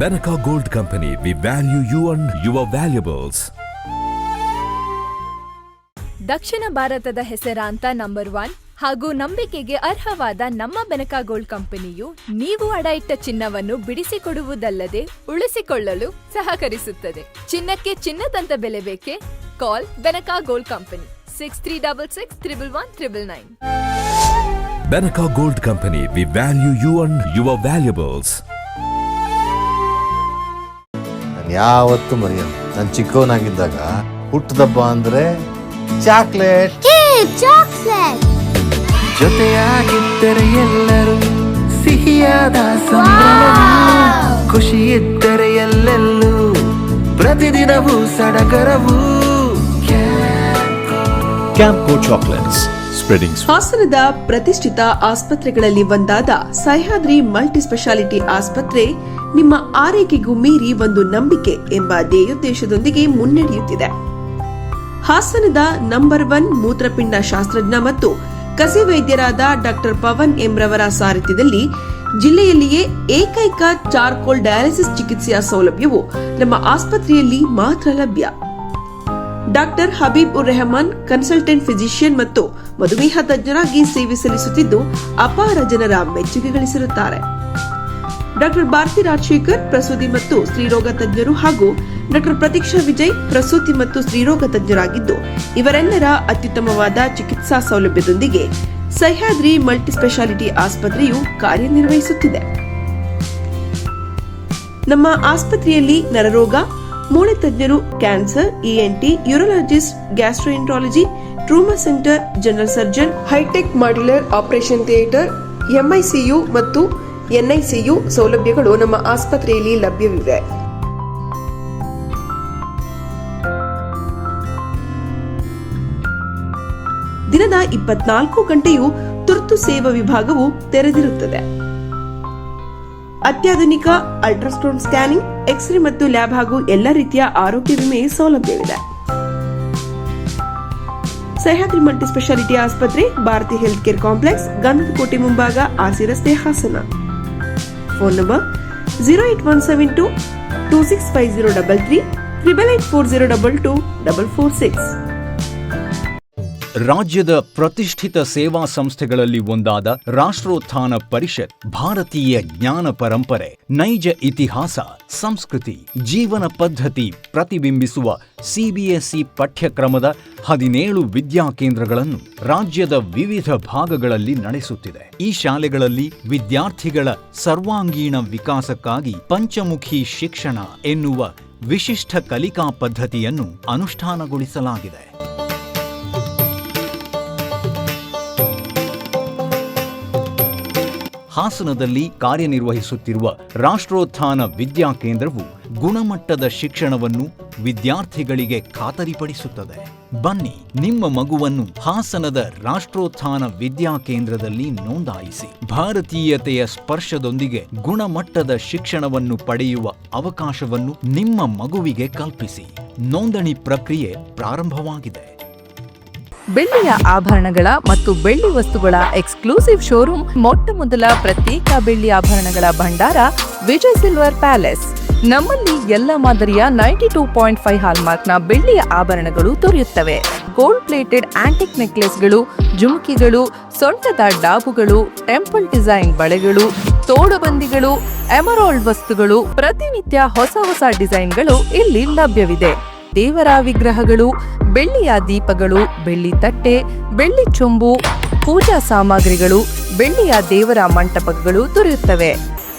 Benaka Gold Company, we value you and your valuables. ದಕ್ಷಿಣ ಭಾರತದ ಹೆಸರಾಂತ ನಂಬರ್ 1 ಹಾಗೂ ನಂಬಿಕೆಗೆ ಅರ್ಹವಾದ ನಮ್ಮ ಬೆನಕ ಗೋಲ್ಡ್ ಕಂಪನಿಯು ನೀವು ಅಡ ಇಟ್ಟ ಚಿನ್ನವನ್ನು ಬಿಡಿಸಿಕೊಡುವುದಲ್ಲದೆ ಉಳಿಸಿಕೊಳ್ಳಲು ಸಹಕರಿಸುತ್ತದೆ. ಚಿನ್ನಕ್ಕೆ ಚಿನ್ನದಂತ ಬೆಲೆ ಬೇಕೆ? ಕಾಲ್ Benaka gold company 6366 111 999. Benaka Gold Company, we value you and your valuables. ಯಾವತ್ತು ಮರೆಯಲ್ಲ, ನಾನು ಚಿಕ್ಕವನಾಗಿದ್ದಾಗ ಹುಟ್ಟದಬ್ಬ ಅಂದ್ರೆ ಚಾಕ್ಲೇಟ್. ಜೊತೆಯಾಗಿದ್ದರೆ ಎಲ್ಲರೂ ಸಿಹಿಯಾದ ಸಂಭ್ರಮವು, ಖುಷಿ ಇದ್ದರೆ ಎಲ್ಲೆಲ್ಲೂ ಪ್ರತಿದಿನವೂ ಸಡಗರವು. Campco chocolates spreading. ಹಾಸನದ ಪ್ರತಿಷ್ಠಿತ ಆಸ್ಪತ್ರೆಗಳಲ್ಲಿ ಒಂದಾದ ಸಹ್ಯಾದ್ರಿ ಮಲ್ಟಿ ಸ್ಪೆಷಾಲಿಟಿ ಆಸ್ಪತ್ರೆ ನಿಮ್ಮ ಆರೈಕೆಗೂ ಮೀರಿ ಒಂದು ನಂಬಿಕೆ ಎಂಬ ಧ್ಯೇಯೋದ್ದೇಶದೊಂದಿಗೆ ಮುನ್ನಡೆಯುತ್ತಿದೆ. ಹಾಸನದ ನಂಬರ್ 1 ಮೂತ್ರಪಿಂಡ ಶಾಸ್ತ್ರಜ್ಞ ಮತ್ತು ಕಸಿ ವೈದ್ಯರಾದ ಡಾಕ್ಟರ್ ಪವನ್ ಎಂ ರವರ ಸಾರಥ್ಯದಲ್ಲಿ ಜಿಲ್ಲೆಯಲ್ಲಿಯೇ ಏಕೈಕ ಚಾರ್ಕೋಲ್ ಡಯಾಲಿಸಿಸ್ ಚಿಕಿತ್ಸೆಯ ಸೌಲಭ್ಯವು ನಮ್ಮ ಆಸ್ಪತ್ರೆಯಲ್ಲಿ ಮಾತ್ರ ಲಭ್ಯ. ಡಾಕ್ಟರ್ ಹಬೀಬ್ ಉರ್ ರೆಹಮಾನ್ ಕನ್ಸಲ್ಟೆಂಟ್ ಫಿಸಿಷಿಯನ್ ಮತ್ತು ಮಧುಮೇಹ ತಜ್ಞರಾಗಿ ಸೇವೆ ಸಲ್ಲಿಸುತ್ತಿದ್ದು ಅಪಾರ ಜನರ ಮೆಚ್ಚುಗೆ ಗಳಿಸಿರುತ್ತಾರೆ. ಡಾಕ್ಟರ್ ಭಾರತಿ ರಾಜಶೇಖರ್ ಪ್ರಸೂತಿ ಮತ್ತು ಸ್ತ್ರೀರೋಗ ತಜ್ಞರು ಹಾಗೂ ಡಾಕ್ಟರ್ ಪ್ರತೀಕ್ಷಾ ವಿಜಯ್ ಪ್ರಸೂತಿ ಮತ್ತು ಸ್ತ್ರೀರೋಗ ತಜ್ಞರಾಗಿದ್ದು ಇವರೆಲ್ಲರ ಅತ್ಯುತ್ತಮವಾದ ಚಿಕಿತ್ಸಾ ಸೌಲಭ್ಯದೊಂದಿಗೆ ಸಹ್ಯಾದ್ರಿ ಮಲ್ಟಿಸ್ಪೆಷಾಲಿಟಿ ಆಸ್ಪತ್ರೆಯು ಕಾರ್ಯನಿರ್ವಹಿಸುತ್ತಿದೆ. ನಮ್ಮ ಆಸ್ಪತ್ರೆಯಲ್ಲಿ ನರರೋಗ, ಮೂಳೆ ತಜ್ಞರು, cancer, ENT, urologist, gastroenterology, trauma centre, general surgeon, hitech modular operation theatre, MICU ಮತ್ತು NICU ಸೌಲಭ್ಯಗಳು ನಮ್ಮ ಆಸ್ಪತ್ರೆಯಲ್ಲಿ ಲಭ್ಯವಿವೆ. ದಿನದ 24 ಗಂಟೆಯೂ ತುರ್ತು ಸೇವಾ ವಿಭಾಗವು ತೆರೆದಿರುತ್ತದೆ. ಅತ್ಯಾಧುನಿಕ ಅಲ್ಟ್ರಾಸೌಂಡ್ ಸ್ಕ್ಯಾನಿಂಗ್, ಎಕ್ಸ್ರೇ ಮತ್ತು ಲ್ಯಾಬ್ ಹಾಗೂ ಎಲ್ಲ ರೀತಿಯ ಆರೋಗ್ಯ ವಿಮೆ ಸೌಲಭ್ಯವಿದೆ. ಸಹ್ಯಾದ್ರಿ ಮಲ್ಟಿ ಸ್ಪೆಷಾಲಿಟಿ ಆಸ್ಪತ್ರೆ, ಭಾರತಿ ಹೆಲ್ತ್ ಕೇರ್ ಕಾಂಪ್ಲೆಕ್ಸ್, ಗಂಧದ ಕೋಟೆ ಮುಂಭಾಗ, ಆರ್ಸಿ ರಸ್ತೆ, ಹಾಸನ. Phone number 08172 265033 884022 446. ರಾಜ್ಯದ ಪ್ರತಿಷ್ಠಿತ ಸೇವಾ ಸಂಸ್ಥೆಗಳಲ್ಲಿ ಒಂದಾದ ರಾಷ್ಟ್ರೋತ್ಥಾನ ಪರಿಷತ್ ಭಾರತೀಯ ಜ್ಞಾನ ಪರಂಪರೆ, ನೈಜ ಇತಿಹಾಸ, ಸಂಸ್ಕೃತಿ, ಜೀವನ ಪದ್ಧತಿ ಪ್ರತಿಬಿಂಬಿಸುವ CBSE ಪಠ್ಯಕ್ರಮದ 17 ವಿದ್ಯಾಕೇಂದ್ರಗಳನ್ನು ರಾಜ್ಯದ ವಿವಿಧ ಭಾಗಗಳಲ್ಲಿ ನಡೆಸುತ್ತಿದೆ. ಈ ಶಾಲೆಗಳಲ್ಲಿ ವಿದ್ಯಾರ್ಥಿಗಳ ಸರ್ವಾಂಗೀಣ ವಿಕಾಸಕ್ಕಾಗಿ ಪಂಚಮುಖಿ ಶಿಕ್ಷಣ ಎನ್ನುವ ವಿಶಿಷ್ಟ ಕಲಿಕಾ ಪದ್ಧತಿಯನ್ನು ಅನುಷ್ಠಾನಗೊಳಿಸಲಾಗಿದೆ. ಹಾಸನದಲ್ಲಿ ಕಾರ್ಯನಿರ್ವಹಿಸುತ್ತಿರುವ ರಾಷ್ಟ್ರೋತ್ಥಾನ ವಿದ್ಯಾಕೇಂದ್ರವು ಗುಣಮಟ್ಟದ ಶಿಕ್ಷಣವನ್ನು ವಿದ್ಯಾರ್ಥಿಗಳಿಗೆ ಖಾತರಿಪಡಿಸುತ್ತದೆ. ಬನ್ನಿ, ನಿಮ್ಮ ಮಗುವನ್ನು ಹಾಸನದ ರಾಷ್ಟ್ರೋತ್ಥಾನ ವಿದ್ಯಾಕೇಂದ್ರದಲ್ಲಿ ನೋಂದಾಯಿಸಿ ಭಾರತೀಯತೆಯ ಸ್ಪರ್ಶದೊಂದಿಗೆ ಗುಣಮಟ್ಟದ ಶಿಕ್ಷಣವನ್ನು ಪಡೆಯುವ ಅವಕಾಶವನ್ನು ನಿಮ್ಮ ಮಗುವಿಗೆ ಕಲ್ಪಿಸಿ. ನೋಂದಣಿ ಪ್ರಕ್ರಿಯೆ ಪ್ರಾರಂಭವಾಗಿದೆ. ಬೆಳ್ಳಿಯ ಆಭರಣಗಳ ಮತ್ತು ಬೆಳ್ಳಿ ವಸ್ತುಗಳ ಎಕ್ಸ್ಕ್ಲೂಸಿವ್ ಶೋರೂಮ್, ಮೊಟ್ಟ ಮೊದಲ ಪ್ರತ್ಯೇಕ ಬೆಳ್ಳಿ ಆಭರಣಗಳ ಭಂಡಾರ ವಿಜಯ್ ಸಿಲ್ವರ್ ಪ್ಯಾಲೇಸ್. ನಮ್ಮಲ್ಲಿ ಎಲ್ಲ ಮಾದರಿಯ 92.5 ಹಾಲ್ಮಾರ್ಕ್ನ ಬೆಳ್ಳಿಯ ಆಭರಣಗಳು ದೊರೆಯುತ್ತವೆ. ಗೋಲ್ಡ್ ಪ್ಲೇಟೆಡ್ ಆಂಟಿಕ್ ನೆಕ್ಲೆಸ್ಗಳು, ಜುಮುಕಿಗಳು, ಸೊಂಟದ ಡಾಬುಗಳು, ಟೆಂಪಲ್ ಡಿಸೈನ್ ಬಳೆಗಳು, ತೋಡುಬಂದಿಗಳು, ಎಮರಾಲ್ಡ್ ವಸ್ತುಗಳು, ಪ್ರತಿನಿತ್ಯ ಹೊಸ ಹೊಸ ಡಿಸೈನ್ಗಳು ಇಲ್ಲಿ ಲಭ್ಯವಿದೆ. ದೇವರ ವಿಗ್ರಹಗಳು, ಬೆಳ್ಳಿಯ ದೀಪಗಳು, ಬೆಳ್ಳಿ ತಟ್ಟೆ, ಬೆಳ್ಳಿ ಚೊಂಬು, ಪೂಜಾ ಸಾಮಗ್ರಿಗಳು, ಬೆಳ್ಳಿಯ ದೇವರ ಮಂಟಪಗಳು ದೊರೆಯುತ್ತವೆ.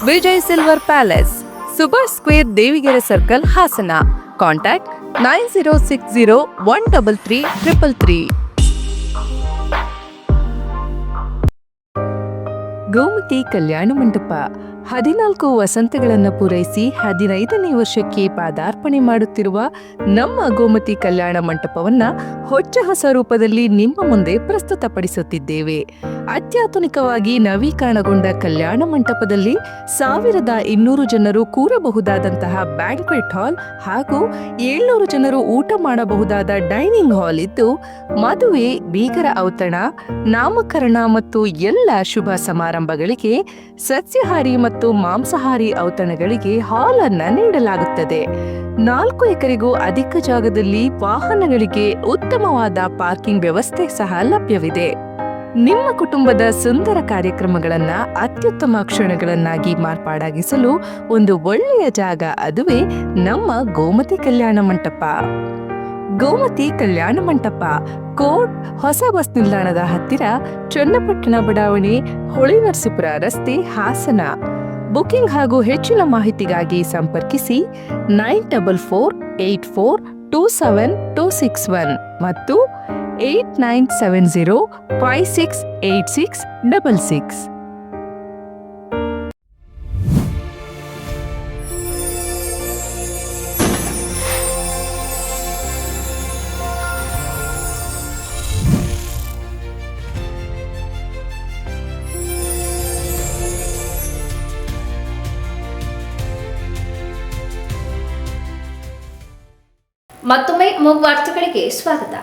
Vijay silver palace, Subhash square, Devigere circle, Hassan. Contact 9060 133 333. Gomathi Kalyana Mantapa 14 ವಸಂತಗಳನ್ನು ಪೂರೈಸಿ 15ನೇ ವರ್ಷಕ್ಕೆ ಪಾದಾರ್ಪಣೆ ಮಾಡುತ್ತಿರುವ ನಮ್ಮ ಗೋಮತಿ ಕಲ್ಯಾಣ ಮಂಟಪವನ್ನ ಹೊಚ್ಚ ಹೊಸ ರೂಪದಲ್ಲಿ ನಿಮ್ಮ ಮುಂದೆ ಪ್ರಸ್ತುತಪಡಿಸುತ್ತಿದ್ದೇವೆ. ಅತ್ಯಾಧುನಿಕವಾಗಿ ನವೀಕರಣಗೊಂಡ ಕಲ್ಯಾಣ ಮಂಟಪದಲ್ಲಿ 1200 ಜನರು ಕೂರಬಹುದಾದಂತಹ ಬ್ಯಾಂಕ್ವೆಟ್ ಹಾಲ್ ಹಾಗೂ 700 ಜನರು ಊಟ ಮಾಡಬಹುದಾದ ಡೈನಿಂಗ್ ಹಾಲ್ ಇದ್ದು, ಮದುವೆ, ಬೀಗರ ಔತಣ, ನಾಮಕರಣ ಮತ್ತು ಎಲ್ಲ ಶುಭ ಸಮಾರಂಭಗಳಿಗೆ ಸಸ್ಯಾಹಾರಿ ಮತ್ತು ಮಾಂಸಾಹಾರಿ ಔತಣಗಳಿಗೆ ಹಾಲ್ ಅನ್ನ ನೀಡಲಾಗುತ್ತದೆ. 4 ಎಕರೆಗೂ ಅಧಿಕ ಜಾಗದಲ್ಲಿ ವಾಹನಗಳಿಗೆ ಉತ್ತಮವಾದ ಪಾರ್ಕಿಂಗ್ ವ್ಯವಸ್ಥೆ ಸಹ ಲಭ್ಯವಿದೆ. ನಿಮ್ಮ ಕುಟುಂಬದ ಸುಂದರ ಕಾರ್ಯಕ್ರಮಗಳನ್ನ ಅತ್ಯುತ್ತಮ ಕ್ಷಣಗಳನ್ನಾಗಿ ಮಾರ್ಪಾಡಾಗಿಸಲು ಒಂದು ಒಳ್ಳೆಯ ಜಾಗ, ಅದುವೇ ನಮ್ಮ ಗೋಮತಿ ಕಲ್ಯಾಣ ಮಂಟಪ. ಗೋಮತಿ ಕಲ್ಯಾಣ ಮಂಟಪ, ಕೋಟ್ ಹೊಸ ಬಸ್ ನಿಲ್ದಾಣದ ಹತ್ತಿರ, ಚನ್ನಪಟ್ಟಣ ಬಡಾವಣೆ, ಹೊಳೆನರಸೀಪುರ ರಸ್ತೆ, ಹಾಸನ. ಬುಕಿಂಗ್ ಹಾಗೂ ಹೆಚ್ಚಿನ ಮಾಹಿತಿಗಾಗಿ ಸಂಪರ್ಕಿಸಿ 9484272661 ಮತ್ತು 8970568666. ಮತ್ತೊಮ್ಮೆ ಮೂಗ್ ವಾರ್ತೆಗಳಿಗೆ ಸ್ವಾಗತ.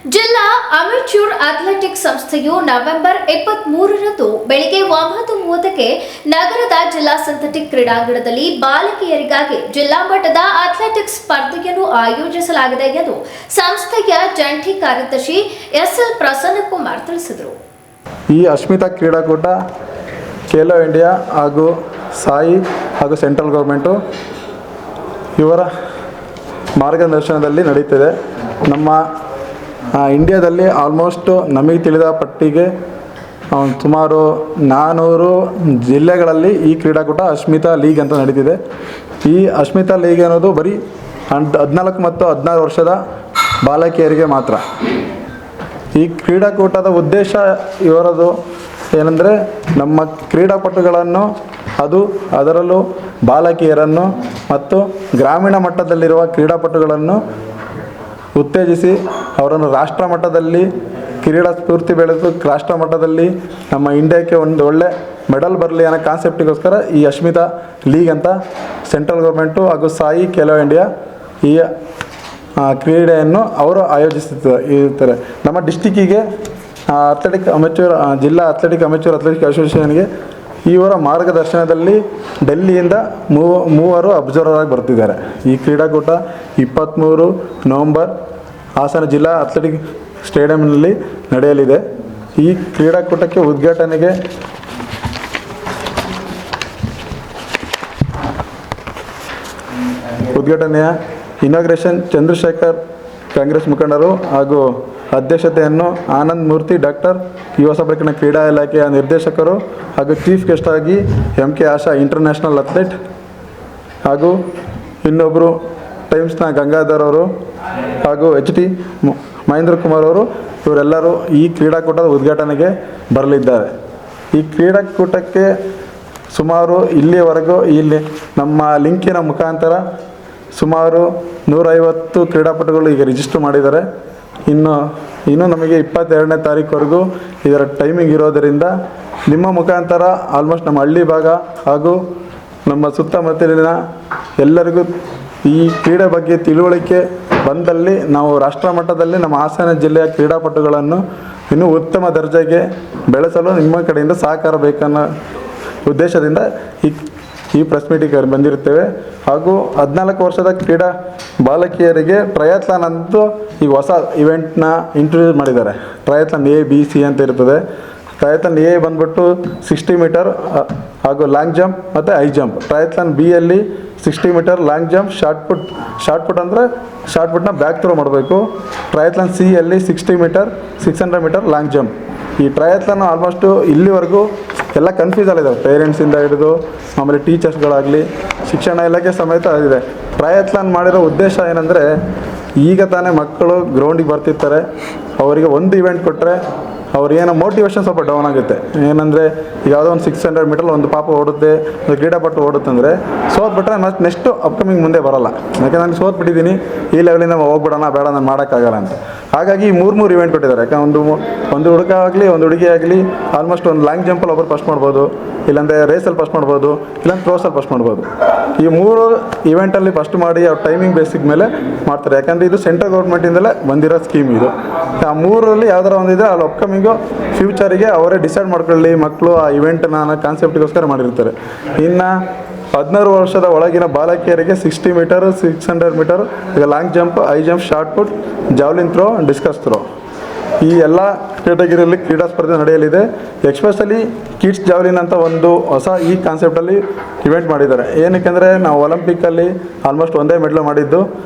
ಜಿಲ್ಲಾ ಅಮೆಚೂರ್ ಅಥ್ಲೆಟಿಕ್ಸ್ ಸಂಸ್ಥೆಯು ನವೆಂಬರ್ 23ರಂದು ಬೆಳಿಗ್ಗೆ 9:30ಕ್ಕೆ ನಗರದ ಜಿಲ್ಲಾ ಸಿಂಥೆಟಿಕ್ ಕ್ರೀಡಾಂಗಣದಲ್ಲಿ ಬಾಲಕಿಯರಿಗಾಗಿ ಜಿಲ್ಲಾ ಮಟ್ಟದ ಅಥ್ಲೆಟಿಕ್ಸ್ ಸ್ಪರ್ಧೆಯನ್ನು ಆಯೋಜಿಸಲಾಗಿದೆ ಎಂದು ಸಂಸ್ಥೆಯ ಜಂಟಿ ಕಾರ್ಯದರ್ಶಿ ಎಸ್ಎಲ್ ಪ್ರಸನ್ನಕುಮಾರ್ ತಿಳಿಸಿದರು. ಈ ಅಶ್ಮಿತಾ ಕ್ರೀಡಾಕೂಟ ಖೇಲೋ ಇಂಡಿಯಾ ಹಾಗೂ ಸಾಯಿ ಹಾಗೂ ಸೆಂಟ್ರಲ್ ಗೌರ್ಮೆಂಟು ಇವರ ಮಾರ್ಗದರ್ಶನದಲ್ಲಿ ನಡೀತಿದೆ. ನಮ್ಮ ಇಂಡಿಯಾದಲ್ಲಿ ಆಲ್ಮೋಸ್ಟು ನಮಗೆ ತಿಳಿದ ಪಟ್ಟಿಗೆ ಸುಮಾರು 400 ಜಿಲ್ಲೆಗಳಲ್ಲಿ ಈ ಕ್ರೀಡಾಕೂಟ ಅಶ್ಮಿತಾ ಲೀಗ್ ಅಂತ ನಡೀತಿದೆ. ಈ ಅಶ್ಮಿತಾ ಲೀಗ್ ಅನ್ನೋದು ಬರೀ 14 ಮತ್ತು 16 ವರ್ಷದ ಬಾಲಕಿಯರಿಗೆ ಮಾತ್ರ. ಈ ಕ್ರೀಡಾಕೂಟದ ಉದ್ದೇಶ ಇವರದು ಏನಂದರೆ ನಮ್ಮ ಕ್ರೀಡಾಪಟುಗಳನ್ನು ಅದರಲ್ಲೂ ಬಾಲಕಿಯರನ್ನು ಮತ್ತು ಗ್ರಾಮೀಣ ಮಟ್ಟದಲ್ಲಿರುವ ಕ್ರೀಡಾಪಟುಗಳನ್ನು ಉತ್ತೇಜಿಸಿ ಅವರನ್ನು ರಾಷ್ಟ್ರ ಮಟ್ಟದಲ್ಲಿ ಕ್ರೀಡಾ ಸ್ಫೂರ್ತಿ ಬೆಳೆದು ರಾಷ್ಟ್ರ ಮಟ್ಟದಲ್ಲಿ ನಮ್ಮ ಇಂಡಿಯಾಕ್ಕೆ ಒಂದು ಒಳ್ಳೆ ಮೆಡಲ್ ಬರಲಿ ಅನ್ನೋ ಕಾನ್ಸೆಪ್ಟಿಗೋಸ್ಕರ ಈ ಅಶ್ಮಿತಾ ಲೀಗ್ ಅಂತ ಸೆಂಟ್ರಲ್ ಗೌರ್ಮೆಂಟು ಹಾಗೂ ಸಾಯಿ ಖೇಲೋ ಇಂಡಿಯಾ ಈ ಕ್ರೀಡೆಯನ್ನು ಅವರು ಆಯೋಜಿಸುತ್ತಾರೆ. ನಮ್ಮ ಡಿಸ್ಟಿಕ್ಕಿಗೆ ಜಿಲ್ಲಾ ಅಥ್ಲೆಟಿಕ್ ಅಸೋಸಿಯೇಷನ್ಗೆ ಇವರ ಮಾರ್ಗದರ್ಶನದಲ್ಲಿ ಡೆಲ್ಲಿಯಿಂದ ಮೂವರು ಅಬ್ಸರ್ವರ್ ಆಗಿ ಬರ್ತಿದ್ದಾರೆ. ಈ ಕ್ರೀಡಾಕೂಟ 23 ನವೆಂಬರ್ ಹಾಸನ ಜಿಲ್ಲಾ ಅಥ್ಲೆಟಿಕ್ ಸ್ಟೇಡಿಯಂನಲ್ಲಿ ನಡೆಯಲಿದೆ. ಈ ಕ್ರೀಡಾಕೂಟಕ್ಕೆ ಉದ್ಘಾಟನೆಯ ಇನಾಗ್ರೇಷನ್ ಚಂದ್ರಶೇಖರ್ ಕಾಂಗ್ರೆಸ್ ಮುಖಂಡರು ಹಾಗೂ ಅಧ್ಯಕ್ಷತೆಯನ್ನು ಆನಂದ್ ಮೂರ್ತಿ ಡಾಕ್ಟರ್ ಯುವ ಸಬಲೀಕರಣ ಕ್ರೀಡಾ ಇಲಾಖೆಯ ನಿರ್ದೇಶಕರು ಹಾಗೂ ಚೀಫ್ ಗೆಸ್ಟ್ ಆಗಿ MK ಆಶಾ ಇಂಟರ್ನ್ಯಾಷನಲ್ ಅಥ್ಲೆಟ್ ಹಾಗೂ ಇನ್ನೊಬ್ಬರು ಟೈಮ್ಸ್ನ ಗಂಗಾಧರ್ ಅವರು ಹಾಗೂ HT ಮಹೇಂದ್ರ ಕುಮಾರ್ ಅವರು ಇವರೆಲ್ಲರೂ ಈ ಕ್ರೀಡಾಕೂಟದ ಉದ್ಘಾಟನೆಗೆ ಬರಲಿದ್ದಾರೆ. ಈ ಕ್ರೀಡಾಕೂಟಕ್ಕೆ ಸುಮಾರು ಇಲ್ಲಿಯವರೆಗೂ ಇಲ್ಲಿ ನಮ್ಮ ಲಿಂಕಿನ ಮುಖಾಂತರ ಸುಮಾರು 150 ಕ್ರೀಡಾಪಟುಗಳು ಈಗ ರಿಜಿಸ್ಟರ್ ಮಾಡಿದ್ದಾರೆ. ಇನ್ನು ನಮಗೆ 22ನೇ ತಾರೀಕುವರೆಗೂ ಇದರ ಟೈಮಿಂಗ್ ಇರೋದರಿಂದ ನಿಮ್ಮ ಮುಖಾಂತರ ಆಲ್ಮೋಸ್ಟ್ ನಮ್ಮ ಹಳ್ಳಿ ಭಾಗ ಹಾಗೂ ನಮ್ಮ ಸುತ್ತಮುತ್ತಲಿನ ಎಲ್ಲರಿಗೂ ಈ ಕ್ರೀಡೆ ಬಗ್ಗೆ ತಿಳುವಳಿಕೆ ಬಂದಲ್ಲಿ ನಾವು ರಾಷ್ಟ್ರ ಮಟ್ಟದಲ್ಲಿ ನಮ್ಮ ಹಾಸನ ಜಿಲ್ಲೆಯ ಕ್ರೀಡಾಪಟುಗಳನ್ನು ಇನ್ನೂ ಉತ್ತಮ ದರ್ಜೆಗೆ ಬೆಳೆಸಲು ನಿಮ್ಮ ಕಡೆಯಿಂದ ಸಹಕಾರ ಬೇಕನ್ನೋ ಉದ್ದೇಶದಿಂದ ಈ ಪ್ರೆಸ್ ಮೀಟಿಂಗ್ ಬಂದಿರುತ್ತೇವೆ. ಹಾಗೂ 14 ವರ್ಷದ ಕ್ರೀಡಾ ಬಾಲಕಿಯರಿಗೆ ಟ್ರಯಾಥ್ಲಾನ್ ಅಂತೂ ಈಗ ಹೊಸ ಇವೆಂಟ್ನ ಇಂಟ್ರೊಡ್ಯೂಸ್ ಮಾಡಿದ್ದಾರೆ. ಟ್ರಯಾಥ್ಲಾನ್ A, B, C ಅಂತ ಇರ್ತದೆ. ಟ್ರಯಾಥ್ಲಾನ್ A ಬಂದ್ಬಿಟ್ಟು 60 ಮೀಟರ್ ಹಾಗೂ ಲಾಂಗ್ ಜಂಪ್ ಮತ್ತು ಹೈ ಜಂಪ್. ಟ್ರಯಾಥ್ಲಾನ್ B ಯಲ್ಲಿ 60 metre long jump, shot put ಅಂದರೆ ಶಾರ್ಟ್ ಪುಟ್ನ ಬ್ಯಾಕ್ ಥ್ರೋ ಮಾಡಬೇಕು. ಟ್ರಯಾಥ್ಲಾನ್ C ಯಲ್ಲಿ 60 ಮೀಟರ್ 600 ಮೀಟರ್ ಲಾಂಗ್ ಜಂಪ್. ಈ ಟ್ರಯಾಥ್ಲಾನ್ ಆಲ್ಮೋಸ್ಟು ಇಲ್ಲಿವರೆಗೂ ಎಲ್ಲ ಕನ್ಫ್ಯೂಸಲ್ಲಿದ್ದಾವೆ. ಪೇರೆಂಟ್ಸಿಂದ ಹಿಡಿದು ಆಮೇಲೆ ಟೀಚರ್ಸ್ಗಳಾಗಲಿ ಶಿಕ್ಷಣ ಇಲಾಖೆ ಸಮೇತ ಇದೆ. ಟ್ರಯಾಥ್ಲಾನ್ ಮಾಡಿರೋ ಉದ್ದೇಶ ಏನಂದರೆ ಈಗ ತಾನೇ ಮಕ್ಕಳು ಗ್ರೌಂಡಿಗೆ ಬರ್ತಿರ್ತಾರೆ, ಅವರಿಗೆ ಒಂದು ಇವೆಂಟ್ ಕೊಟ್ಟರೆ ಅವ್ರಿಗೇನೋ ಮೋಟಿವೇಶನ್ ಸ್ವಲ್ಪ ಡೌನ್ ಆಗುತ್ತೆ. ಏನಂದರೆ ಈಗ ಯಾವುದೋ ಒಂದು 600 ಮೀಟರ್ ಒಂದು ಪಾಪ ಓಡುತ್ತೆ, ಒಂದು ಕ್ರೀಡಾಪಟು ಓಡುತ್ತಂದರೆ ಸೋತ್ಬಿಟ್ರೆ ಮತ್ತೆ ನೆಕ್ಸ್ಟು ಅಪ್ಕಮಿಂಗ್ ಮುಂದೆ ಬರೋಲ್ಲ. ಯಾಕೆ ನಾನು ಸೋತ್ಬಿಟ್ಟಿದ್ದೀನಿ, ಈ ಲೆವೆಲಿಂದ ಹೋಗ್ಬಿಡೋಣ, ಬೇಡ ನಾನು ಮಾಡೋಕ್ಕಾಗಲ್ಲ ಅಂತ. ಹಾಗಾಗಿ 3 ಇವೆಂಟ್ ಕೊಟ್ಟಿದ್ದಾರೆ. ಯಾಕೆ ಒಂದು ಹುಡುಗ ಆಗಲಿ ಒಂದು ಹುಡುಗಿ ಆಗಲಿ ಆಲ್ಮೋಸ್ಟ್ ಒಂದು ಲಾಂಗ್ ಜಂಪಲ್ಲಿ ಒಬ್ಬರು ಫಸ್ಟ್ ಮಾಡ್ಬೋದು, ಇಲ್ಲಾಂದರೆ ರೇಸಲ್ಲಿ ಫಸ್ಟ್ ಮಾಡ್ಬೋದು, ಇಲ್ಲಾಂದ್ರೆ ಥ್ರೋಸಲ್ಲಿ ಫಸ್ಟ್ ಮಾಡ್ಬೋದು. ಈ 3 ಇವೆಂಟಲ್ಲಿ ಫಸ್ಟ್ ಮಾಡಿ ಅವ್ರ ಟೈಮಿಂಗ್ ಬೇಸಿಕ್ ಮೇಲೆ ಮಾಡ್ತಾರೆ. ಯಾಕಂದರೆ ಇದು ಸೆಂಟ್ರಲ್ ಗೌರ್ಮೆಂಟಿಂದಲೇ ಬಂದಿರೋ ಸ್ಕೀಮ್ ಇದು. ಆ 3ರಲ್ಲಿ ಯಾವ್ದಾರ ಒಂದಿದೆ ಅಲ್ಲಿ ಅಪ್ಕಮಿಂಗು ಫ್ಯೂಚರಿಗೆ ಅವರೇ ಡಿಸೈಡ್ ಮಾಡ್ಕೊಳ್ಳಿ ಮಕ್ಕಳು ಆ ಇವೆಂಟ್ನ ಅನ್ನೋ ಕಾನ್ಸೆಪ್ಟಿಗೋಸ್ಕರ ಮಾಡಿರ್ತಾರೆ. ಇನ್ನು 16 ವರ್ಷದ ಒಳಗಿನ ಬಾಲಕಿಯರಿಗೆ 60 ಮೀಟರ್ 600 ಮೀಟರ್ ಈಗ long jump, high jump, shot put, javelin throw, discus throw ಈ ಎಲ್ಲ ಕ್ಯಾಟಗಿರಿಯಲ್ಲಿ ಕ್ರೀಡಾ ಸ್ಪರ್ಧೆ ನಡೆಯಲಿದೆ. ಎಕ್ಸ್ಪೆಷಲಿ ಕಿಡ್ಸ್ ಜಾವ್ಲಿನ್ ಅಂತ ಒಂದು ಹೊಸ ಈ ಕಾನ್ಸೆಪ್ಟಲ್ಲಿ ಇವೆಂಟ್ ಮಾಡಿದ್ದಾರೆ. ಏನಕ್ಕೆಂದರೆ ನಾವು ಒಲಿಂಪಿಕ್ಕಲ್ಲಿ ಆಲ್ಮೋಸ್ಟ್ ಒಂದೇ ಮೆಡಲ್ ಮಾಡಿದ್ದು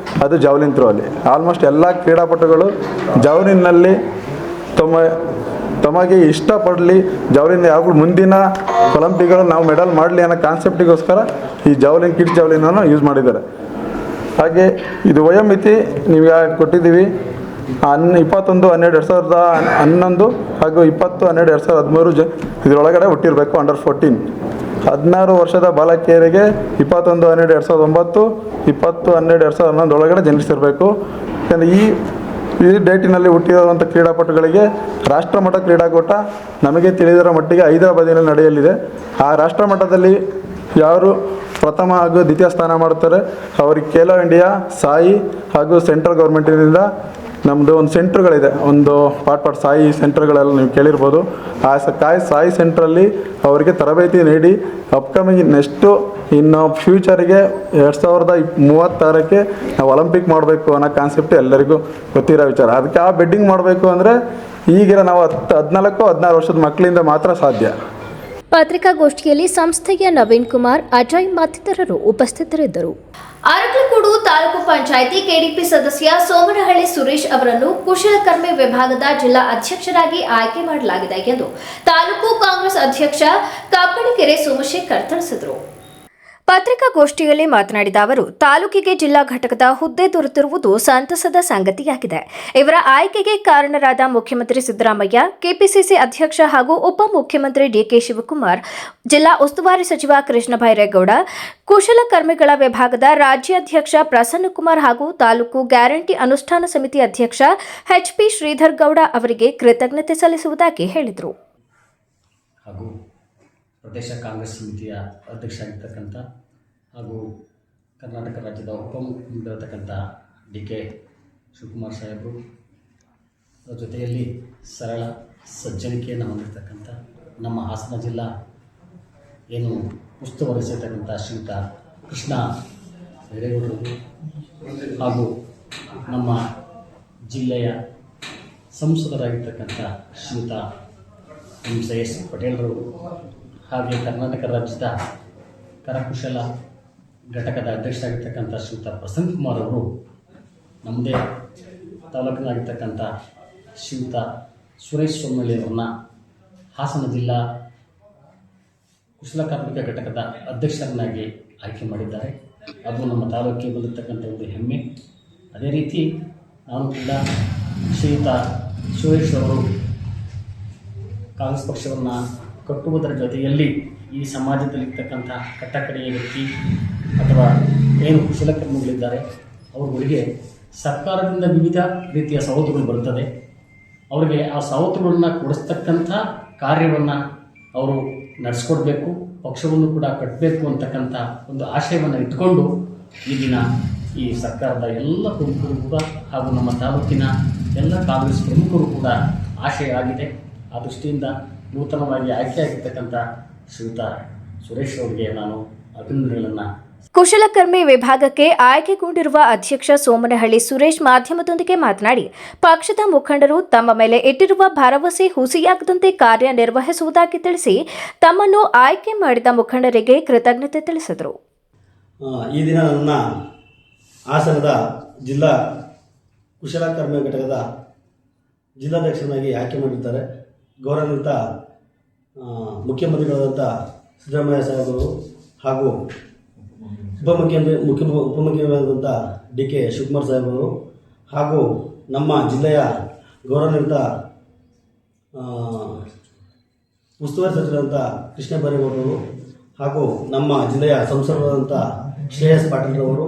ಅದು ಜಾವ್ಲಿನ್ ಥ್ರೋ ಅಲ್ಲಿ. ಆಲ್ಮೋಸ್ಟ್ ಎಲ್ಲ ಕ್ರೀಡಾಪಟುಗಳು ಜಾವ್ಲಿನ್ನಲ್ಲಿ ತಮಗೆ ಇಷ್ಟಪಡಲಿ, ಜಾವ್ಲಿನ್ ಯಾವಾಗಲೂ ಮುಂದಿನ ಒಲಿಂಪಿಕ್ಗಳು ನಾವು ಮೆಡಲ್ ಮಾಡಲಿ ಅನ್ನೋ ಕಾನ್ಸೆಪ್ಟಿಗೋಸ್ಕರ ಈ ಕಿಡ್ಸ್ ಜಾವ್ಲಿನನ್ನು ಯೂಸ್ ಮಾಡಿದ್ದಾರೆ. ಹಾಗೆ ಇದು ವಯೋಮಿತಿ ನೀವು ಕೊಟ್ಟಿದ್ದೀವಿ 21/12/2011 ಹಾಗೂ 20/12/2013 ಇದರೊಳಗಡೆ ಹುಟ್ಟಿರಬೇಕು. ಅಂಡರ್ 14 16 ವರ್ಷದ ಬಾಲಕಿಯರಿಗೆ 21/12/2009 20/12/2011 ಒಳಗಡೆ ಜನಿಸಿರಬೇಕು. ಯಾಕಂದರೆ ಈ ಡೇಟಿನಲ್ಲಿ ಹುಟ್ಟಿರುವಂಥ ಕ್ರೀಡಾಪಟುಗಳಿಗೆ ರಾಷ್ಟ್ರಮಟ್ಟ ಕ್ರೀಡಾಕೂಟ ನಮಗೆ ತಿಳಿದಿರೋ ಮಟ್ಟಿಗೆ ಹೈದರಾಬಾದಿನಲ್ಲಿ ನಡೆಯಲಿದೆ. ಆ ರಾಷ್ಟ್ರಮಟ್ಟದಲ್ಲಿ ಯಾರು ಪ್ರಥಮ ಹಾಗೂ ದ್ವಿತೀಯ ಸ್ಥಾನ ಮಾಡುತ್ತಾರೆ ಅವರಿಗೆ ಖೇಲೋ ಇಂಡಿಯಾ, ಸಾಯಿ ಹಾಗೂ ಸೆಂಟ್ರಲ್ ಗೌರ್ಮೆಂಟಿನಿಂದ ನಮ್ಮದು ಒಂದು ಸೆಂಟ್ರ್ಗಳಿದೆ, ಒಂದು ಪಾಟ್ ಸಾಯಿ ಸೆಂಟ್ರ್ಗಳೆಲ್ಲ ನೀವು ಕೇಳಿರ್ಬೋದು. ಆ ಸಾಯಿ ಸೆಂಟ್ರಲ್ಲಿ ಅವರಿಗೆ ತರಬೇತಿ ನೀಡಿ ಅಪ್ಕಮಿಂಗ್ ನೆಕ್ಸ್ಟು ಇನ್ನು ಫ್ಯೂಚರಿಗೆ 2036ಕ್ಕೆ ನಾವು ಒಲಿಂಪಿಕ್ ಮಾಡಬೇಕು ಅನ್ನೋ ಕಾನ್ಸೆಪ್ಟ್ ಎಲ್ಲರಿಗೂ ಗೊತ್ತಿರೋ ವಿಚಾರ. ಅದಕ್ಕೆ ಆ ಬೆಡ್ಡಿಂಗ್ ಮಾಡಬೇಕು ಅಂದರೆ ಈಗಿರೋ ನಾವು 14-16 ವರ್ಷದ ಮಕ್ಕಳಿಂದ ಮಾತ್ರ ಸಾಧ್ಯ. ಪತ್ರಿಕಾಗೋಷ್ಠಿಯಲ್ಲಿ ಸಂಸ್ಥೆಯ ನವೀನ್ ಕುಮಾರ್, ಅಜಯ್ ಮತ್ತಿತರರು ಉಪಸ್ಥಿತರಿದ್ದರು. ಅರಕಲಗೂಡು ತಾಲೂಕು ಪಂಚಾಯಿತಿ ಕೆಡಿಪಿ ಸದಸ್ಯ ಸೋಮನಹಳ್ಳಿ ಸುರೇಶ್ ಅವರನ್ನು ಕುಶಲಕರ್ಮಿ ವಿಭಾಗದ ಜಿಲ್ಲಾ ಅಧ್ಯಕ್ಷರಾಗಿ ಆಯ್ಕೆ ಮಾಡಲಾಗಿದೆ ಎಂದು ತಾಲೂಕು ಕಾಂಗ್ರೆಸ್ ಅಧ್ಯಕ್ಷ ಕಬ್ಬಣಿಗೆರೆ ಸೋಮಶೇಖರ್ ತಿಳಿಸಿದರು. ಪತ್ರಿಕಾಗೋಷ್ಠಿಯಲ್ಲಿ ಮಾತನಾಡಿದ ಅವರು, ತಾಲೂಕಿಗೆ ಜಿಲ್ಲಾ ಘಟಕದ ಹುದ್ದೆ ದೊರೆತಿರುವುದು ಸಂತಸದ ಸಂಗತಿಯಾಗಿದೆ. ಇವರ ಆಯ್ಕೆಗೆ ಕಾರಣರಾದ ಮುಖ್ಯಮಂತ್ರಿ ಸಿದ್ದರಾಮಯ್ಯ, ಕೆಪಿಸಿಸಿ ಅಧ್ಯಕ್ಷ ಹಾಗೂ ಉಪಮುಖ್ಯಮಂತ್ರಿ ಡಿಕೆ ಶಿವಕುಮಾರ್, ಜಿಲ್ಲಾ ಉಸ್ತುವಾರಿ ಸಚಿವ ಕೃಷ್ಣ ಬೈರೇಗೌಡ, ಕುಶಲಕರ್ಮಿಗಳ ವಿಭಾಗದ ರಾಜ್ಯಾಧ್ಯಕ್ಷ ಪ್ರಸನ್ನಕುಮಾರ್ ಹಾಗೂ ತಾಲೂಕು ಗ್ಯಾರಂಟಿ ಅನುಷ್ಠಾನ ಸಮಿತಿ ಅಧ್ಯಕ್ಷ ಎಚ್ಪಿ ಶ್ರೀಧರ್ ಗೌಡ ಅವರಿಗೆ ಕೃತಜ್ಞತೆ ಸಲ್ಲಿಸುವುದಾಗಿ ಹೇಳಿದರು. ಪ್ರದೇಶ ಕಾಂಗ್ರೆಸ್ ಸಮಿತಿಯ ಅಧ್ಯಕ್ಷ ಆಗಿರ್ತಕ್ಕಂಥ ಹಾಗೂ ಕರ್ನಾಟಕ ರಾಜ್ಯದ ಉಪಮುಖ್ಯಮಂತ್ರಿಯಾಗಿರ್ತಕ್ಕಂಥ ಡಿ ಕೆ ಶಿವಕುಮಾರ್ ಸಾಹೇಬರು, ಅದರ ಜೊತೆಯಲ್ಲಿ ಸರಳ ಸಜ್ಜನಿಕೆಯನ್ನು ಹೊಂದಿರತಕ್ಕಂಥ ನಮ್ಮ ಹಾಸನ ಜಿಲ್ಲಾ ಏನು ಉಸ್ತುವಾರಿಸಿರ್ತಕ್ಕಂಥ ಶ್ರೀಯುತ ಕೃಷ್ಣ ಬೈರೇಗೌಡರು ಹಾಗೂ ನಮ್ಮ ಜಿಲ್ಲೆಯ ಸಂಸದರಾಗಿರ್ತಕ್ಕಂಥ ಶ್ರೀಯುತ ಎಸ್ ಪಟೇಲ್ರವರು, ಹಾಗೆ ಕರ್ನಾಟಕ ರಾಜ್ಯದ ಕರಕುಶಲ ಘಟಕದ ಅಧ್ಯಕ್ಷರಾಗಿರ್ತಕ್ಕಂಥ ಶ್ರೀಯುತ ಪ್ರಸನ್ನ ಕುಮಾರ್ ಅವರು, ನಮ್ಮದೇ ತಾಲೂಕಿನಾಗಿರ್ತಕ್ಕಂಥ ಶ್ರೀಯುತ ಸುರೇಶ್ ಸೋಮನಹಳ್ಳಿ ಅವರನ್ನ ಹಾಸನ ಜಿಲ್ಲಾ ಕುಶಲಕಾರ್ಮಿಕ ಘಟಕದ ಅಧ್ಯಕ್ಷರನ್ನಾಗಿ ಆಯ್ಕೆ ಮಾಡಿದ್ದಾರೆ. ಅದು ನಮ್ಮ ತಾಲೂಕಿಗೆ ಬಂದಿರತಕ್ಕಂಥ ಒಂದು ಹೆಮ್ಮೆ. ಅದೇ ರೀತಿ ನಾನು ಕೂಡ ಶ್ರೀಯುತ ಸುರೇಶ್ ಅವರು ಕಾಂಗ್ರೆಸ್ ಪಕ್ಷವನ್ನು ಕಟ್ಟುವುದರ ಜೊತೆಯಲ್ಲಿ ಈ ಸಮಾಜದಲ್ಲಿರ್ತಕ್ಕಂಥ ಕಟ್ಟಕಡೆಯ ವ್ಯಕ್ತಿ ಅಥವಾ ಏನು ಕುಶಲಕರ್ಮಿಗಳಿದ್ದಾರೆ ಅವರುಗಳಿಗೆ ಸರ್ಕಾರದಿಂದ ವಿವಿಧ ರೀತಿಯ ಸವಲತ್ತುಗಳು ಬರುತ್ತದೆ. ಅವರಿಗೆ ಆ ಸವಲತ್ತುಗಳನ್ನು ಕೊಡಿಸ್ತಕ್ಕಂಥ ಕಾರ್ಯವನ್ನು ಅವರು ನಡೆಸ್ಕೊಡ್ಬೇಕು, ಪಕ್ಷವನ್ನು ಕೂಡ ಕಟ್ಟಬೇಕು ಅಂತಕ್ಕಂಥ ಒಂದು ಆಶಯವನ್ನು ಇಟ್ಕೊಂಡು ಈ ದಿನ ಈ ಸರ್ಕಾರದ ಎಲ್ಲ ಪ್ರಮುಖರು ಕೂಡ ಹಾಗೂ ನಮ್ಮ ತಾಲೂಕಿನ ಎಲ್ಲ ಕಾಂಗ್ರೆಸ್ ಪ್ರಮುಖರು ಕೂಡ ಆಶಯ ಆಗಿದೆ. ಆ ದೃಷ್ಟಿಯಿಂದ ನೂತನವಾಗಿ ಆಯ್ಕೆಯಾಗಿರ್ತಕ್ಕಂಥ ಶ್ರೀಯುತ ಸುರೇಶ್ ಅವರಿಗೆ ನಾನು ಅಭಿನಂದನೆಗಳನ್ನು. ಕುಶಲಕರ್ಮಿ ವಿಭಾಗಕ್ಕೆ ಆಯ್ಕೆಗೊಂಡಿರುವ ಅಧ್ಯಕ್ಷ ಸೋಮನಹಳ್ಳಿ ಸುರೇಶ್ ಮಾಧ್ಯಮದೊಂದಿಗೆ ಮಾತನಾಡಿ, ಪಕ್ಷದ ಮುಖಂಡರು ತಮ್ಮ ಮೇಲೆ ಇಟ್ಟಿರುವ ಭರವಸೆ ಹುಸಿಯಾಗದಂತೆ ಕಾರ್ಯನಿರ್ವಹಿಸುವುದಾಗಿ ತಿಳಿಸಿ ತಮ್ಮನ್ನು ಆಯ್ಕೆ ಮಾಡಿದ ಮುಖಂಡರಿಗೆ ಕೃತಜ್ಞತೆ ತಿಳಿಸಿದರು. ಈ ದಿನ ನನ್ನ ಹಾಸನದ ಜಿಲ್ಲಾ ಕುಶಲಕರ್ಮಿ ಘಟಕದ ಜಿಲ್ಲಾಧ್ಯಕ್ಷನಾಗಿ ಆಯ್ಕೆ ಮಾಡಿದ್ದಾರೆ. ಗೌರವಾನ್ವಿತ ಮುಖ್ಯಮಂತ್ರಿಗಳಾದಂಥ ಸಿದ್ದರಾಮಯ್ಯ ಸಾಹೇಬರು ಹಾಗೂ ಉಪಮುಖ್ಯಮಂತ್ರಿಗಳಾದಂಥ ಡಿ ಕೆ ಶಿವಕುಮಾರ್ ಸಾಹೇಬರು ಹಾಗೂ ನಮ್ಮ ಜಿಲ್ಲೆಯ ಗೌರವಾನ್ವಿತ ಉಸ್ತುವಾರಿ ಸಚಿವರಾದಂಥ ಕೃಷ್ಣ ಬೈರೇಗೌಡರು ಹಾಗೂ ನಮ್ಮ ಜಿಲ್ಲೆಯ ಸಂಸದರಾದಂಥ ಶ್ರೇಯಸ್ ಪಾಟೀಲ್ರವರು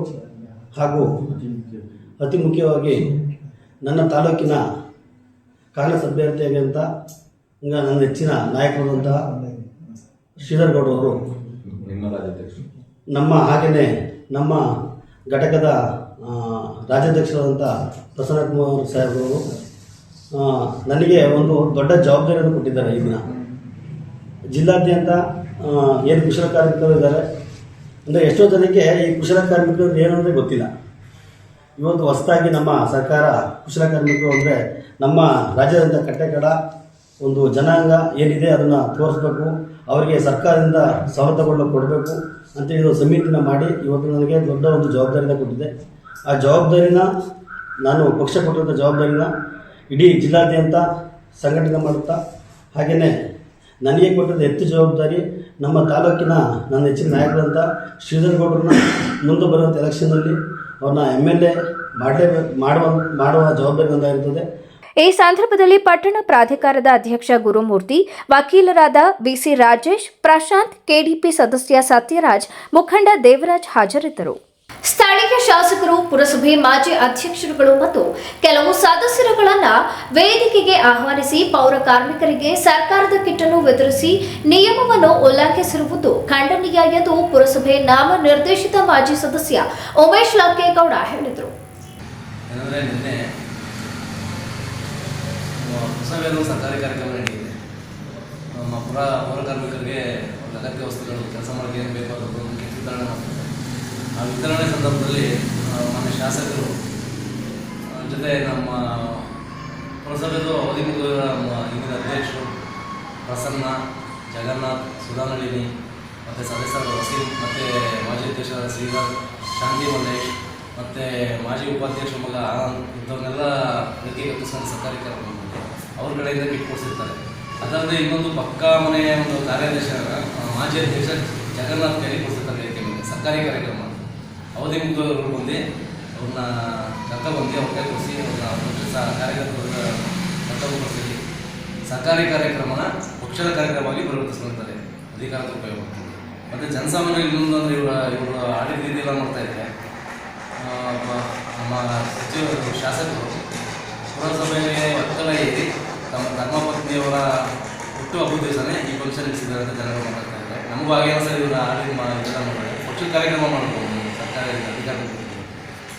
ಹಾಗೂ ಅತಿ ಮುಖ್ಯವಾಗಿ ನನ್ನ ತಾಲೂಕಿನ ಕಾಂಗ್ರೆಸ್ ಅಭ್ಯರ್ಥಿಯಾಗಿದ್ದಂಥ ನನ್ನ ನೆಚ್ಚಿನ ನಾಯಕರಾದಂತಹ ಶ್ರೀಧರ್ ಗೌಡವರು, ಹಾಗೆಯೇ ನಮ್ಮ ಘಟಕದ ರಾಜ್ಯಾಧ್ಯಕ್ಷರಾದಂಥ ಪ್ರಸನ್ನ ಕುಮಾರ್ ಸಾಹೇಬರು ನನಗೆ ಒಂದು ದೊಡ್ಡ ಜವಾಬ್ದಾರಿಯನ್ನು ಕೊಟ್ಟಿದ್ದಾರೆ. ಈ ದಿನ ಜಿಲ್ಲಾದ್ಯಂತ ಏನು ಕುಶಲಕಾರ್ಮಿಕರು ಇದ್ದಾರೆ ಅಂದರೆ ಎಷ್ಟೋ ಜನಕ್ಕೆ ಈ ಕುಶಲಕಾರ್ಮಿಕರು ಏನು ಅಂದರೆ ಗೊತ್ತಿಲ್ಲ. ಇವತ್ತು ಹೊಸದಾಗಿ ನಮ್ಮ ಸರ್ಕಾರ ಕುಶಲಕಾರ್ಮಿಕರು ಅಂದರೆ ನಮ್ಮ ರಾಜ್ಯದಿಂದ ಕಟ್ಟೆಕಡ ಒಂದು ಜನಾಂಗ ಏನಿದೆ ಅದನ್ನು ತೋರಿಸ್ಬೇಕು, ಅವರಿಗೆ ಸರ್ಕಾರದಿಂದ ಸವಲತ್ತುಗಳನ್ನ ಕೊಡಬೇಕು ಅಂತೇಳಿ ಒಂದು ಸಮಿತಿನ ಮಾಡಿ ಇವತ್ತು ನನಗೆ ದೊಡ್ಡ ಒಂದು ಜವಾಬ್ದಾರಿನ ಕೊಟ್ಟಿದೆ. ಆ ಜವಾಬ್ದಾರಿನ ನಾನು ಪಕ್ಷ ಕೊಟ್ಟಿರುವಂಥ ಜವಾಬ್ದಾರಿನ ಇಡೀ ಜಿಲ್ಲಾದ್ಯಂತ ಸಂಘಟನೆ ಮಾಡುತ್ತಾ, ಹಾಗೆಯೇ ನನಗೆ ಕೊಟ್ಟಿದ್ದ ಹೆಚ್ಚು ಜವಾಬ್ದಾರಿ ನಮ್ಮ ತಾಲೂಕಿನ ನನ್ನ ಹೆಚ್ಚಿನ ನಾಯಕರಂಥ ಶ್ರೀಧರ್ ಗೌಡರನ್ನ ಮುಂದೆ ಬರುವಂಥ ಎಲೆಕ್ಷನ್ನಲ್ಲಿ ಅವ್ರನ್ನ MLA ಮಾಡುವ ಜವಾಬ್ದಾರಿ ನಂದಾಗಿರ್ತದೆ. ಈ ಸಂದರ್ಭದಲ್ಲಿ ಪಟ್ಟಣ ಪ್ರಾಧಿಕಾರದ ಅಧ್ಯಕ್ಷ ಗುರುಮೂರ್ತಿ, ವಕೀಲರಾದ ಬಿಸಿ ರಾಜೇಶ್, ಪ್ರಶಾಂತ್, ಕೆಡಿಪಿ ಸದಸ್ಯ ಸತ್ಯರಾಜ್, ಮುಖಂಡ ದೇವರಾಜ್ ಹಾಜರಿದ್ದರು. ಸ್ಥಳೀಯ ಶಾಸಕರು, ಪುರಸಭೆ ಮಾಜಿ ಅಧ್ಯಕ್ಷರುಗಳು ಮತ್ತು ಕೆಲವು ಸದಸ್ಯರುಗಳನ್ನು ವೇದಿಕೆಗೆ ಆಹ್ವಾನಿಸಿ ಪೌರ ಕಾರ್ಮಿಕರಿಗೆ ಸರ್ಕಾರದ ಕಿಟ್ಟನ್ನು ವಿತರಿಸಿ ನಿಯಮವನ್ನು ಉಲ್ಲಂಘಿಸಿರುವುದು ಖಂಡನೀಯ ಎಂದು ಪುರಸಭೆ ನಾಮ ನಿರ್ದೇಶಿತ ಮಾಜಿ ಸದಸ್ಯ ಉಮೇಶ್ ಲಕ್ಕೇಗೌಡ ಹೇಳಿದರು. ಹೊಸವೇನು ಸರ್ಕಾರಿ ಕಾರ್ಯಕ್ರಮ ನಡೆಯಿದೆ. ನಮ್ಮ ಪೌರ ಕಾರ್ಮಿಕರಿಗೆ ಅಗತ್ಯ ವಸ್ತುಗಳು ಕೆಲಸ ಮಾಡೋಕ್ಕೆ ಏನು ಬೇಕು ಅದನ್ನು ವಿತರಣೆ ಮಾಡ್ತಾರೆ. ಆ ವಿತರಣೆ ಸಂದರ್ಭದಲ್ಲಿ ಮಾನ್ಯ ಶಾಸಕರು ಜೊತೆ ನಮ್ಮ ಪುರಸಭೆದು ಅವಧಿ ಮುಗಿದ ನಮ್ಮ ಹಿಂದಿನ ಅಧ್ಯಕ್ಷರು ಪ್ರಸನ್ನ, ಜಗನ್ನಾಥ್, ಸುಧಾನಳಿನಿ ಮತ್ತು ಸದಸ್ಯರಾದ ವಸೀಂ ಮತ್ತು ಮಾಜಿ ಅಧ್ಯಕ್ಷರಾದ ಶ್ರೀಧರ್, ಶಾಂತಿ ಮಲ್ಲೇಶ್ ಮತ್ತು ಮಾಜಿ ಉಪಾಧ್ಯಕ್ಷ ಮಗ ಆನಂದ್ ಇಂಥವ್ರನ್ನೆಲ್ಲ ವ್ಯಕ್ತಿಗತ ಸರ್ಕಾರಿ ಕಾರ್ಯಕ್ರಮ ಅವ್ರ ಕಡೆಯಿಂದ ಕಿಟ್ ಕೊಡಿಸಿರ್ತಾರೆ. ಅದಲ್ಲದೆ ಇನ್ನೊಂದು ಪಕ್ಕಾ ಮನೆಯ ಒಂದು ಕಾರ್ಯಾಧ್ಯಕ್ಷ ಮಾಜಿ ಅಧ್ಯಕ್ಷ ಜಗನ್ನಾಥ್ ಕೈಲಿ ಕೊಡಿಸಿರ್ತಾರೆ. ಏಕೆಂದರೆ ಸರ್ಕಾರಿ ಕಾರ್ಯಕ್ರಮ ಅವಧಿ ಮುಗಿದವರು ಬಂದು ಅವ್ರನ್ನ ಕರ್ಕೊಂಡ್ಬಂದು ಅವ್ರ ಕೈ ಕೊಡಿಸಿ ಅವ್ರನ್ನ ಕಾರ್ಯಕರ್ತರ ಕರ್ತವ್ಯಗೊಳಿಸಿ ಸರ್ಕಾರಿ ಕಾರ್ಯಕ್ರಮನ ಪಕ್ಷದ ಕಾರ್ಯಕ್ರಮವಾಗಿ ಪರಿವರ್ತಿಸ್ಕೊಳ್ತಾರೆ. ಅಧಿಕಾರದ ಉಪಯೋಗ ಮತ್ತು ಜನಸಾಮಾನ್ಯರಿಗೆ ಇನ್ನೊಂದು ಅಂದರೆ ಇವರು ಆಡಳಿತ ರೀತಿಯೆಲ್ಲ ನೋಡ್ತಾ ಇದ್ದಾರೆ. ನಮ್ಮ ಸಚಿವರು ಶಾಸಕರು ಪುರಸಭೆಗೆ ಒತ್ತಡ ಏರಿ ತಮ್ಮ ಧರ್ಮಪತ್ನಿಯವರ ಹುಟ್ಟು ಹಬ್ಬದ ದಿವಸನೇ ಈ ಫಂಕ್ಷನ್ ನಡೆಸಿದ್ದಾರೆ ಅಂತ ಜನರು ಮಾತಾಡ್ತಾ ಇದ್ದಾರೆ. ನಮಗೂ ಹಾಗೆ ಸರ್ ಇವರ ಆಡಳಿತ ಇದೆಲ್ಲ ಮಾಡಿದ್ರೆ ಪಕ್ಷದ ಕಾರ್ಯಕ್ರಮ ಮಾಡ್ಬೋದು. ಸರ್ಕಾರಿ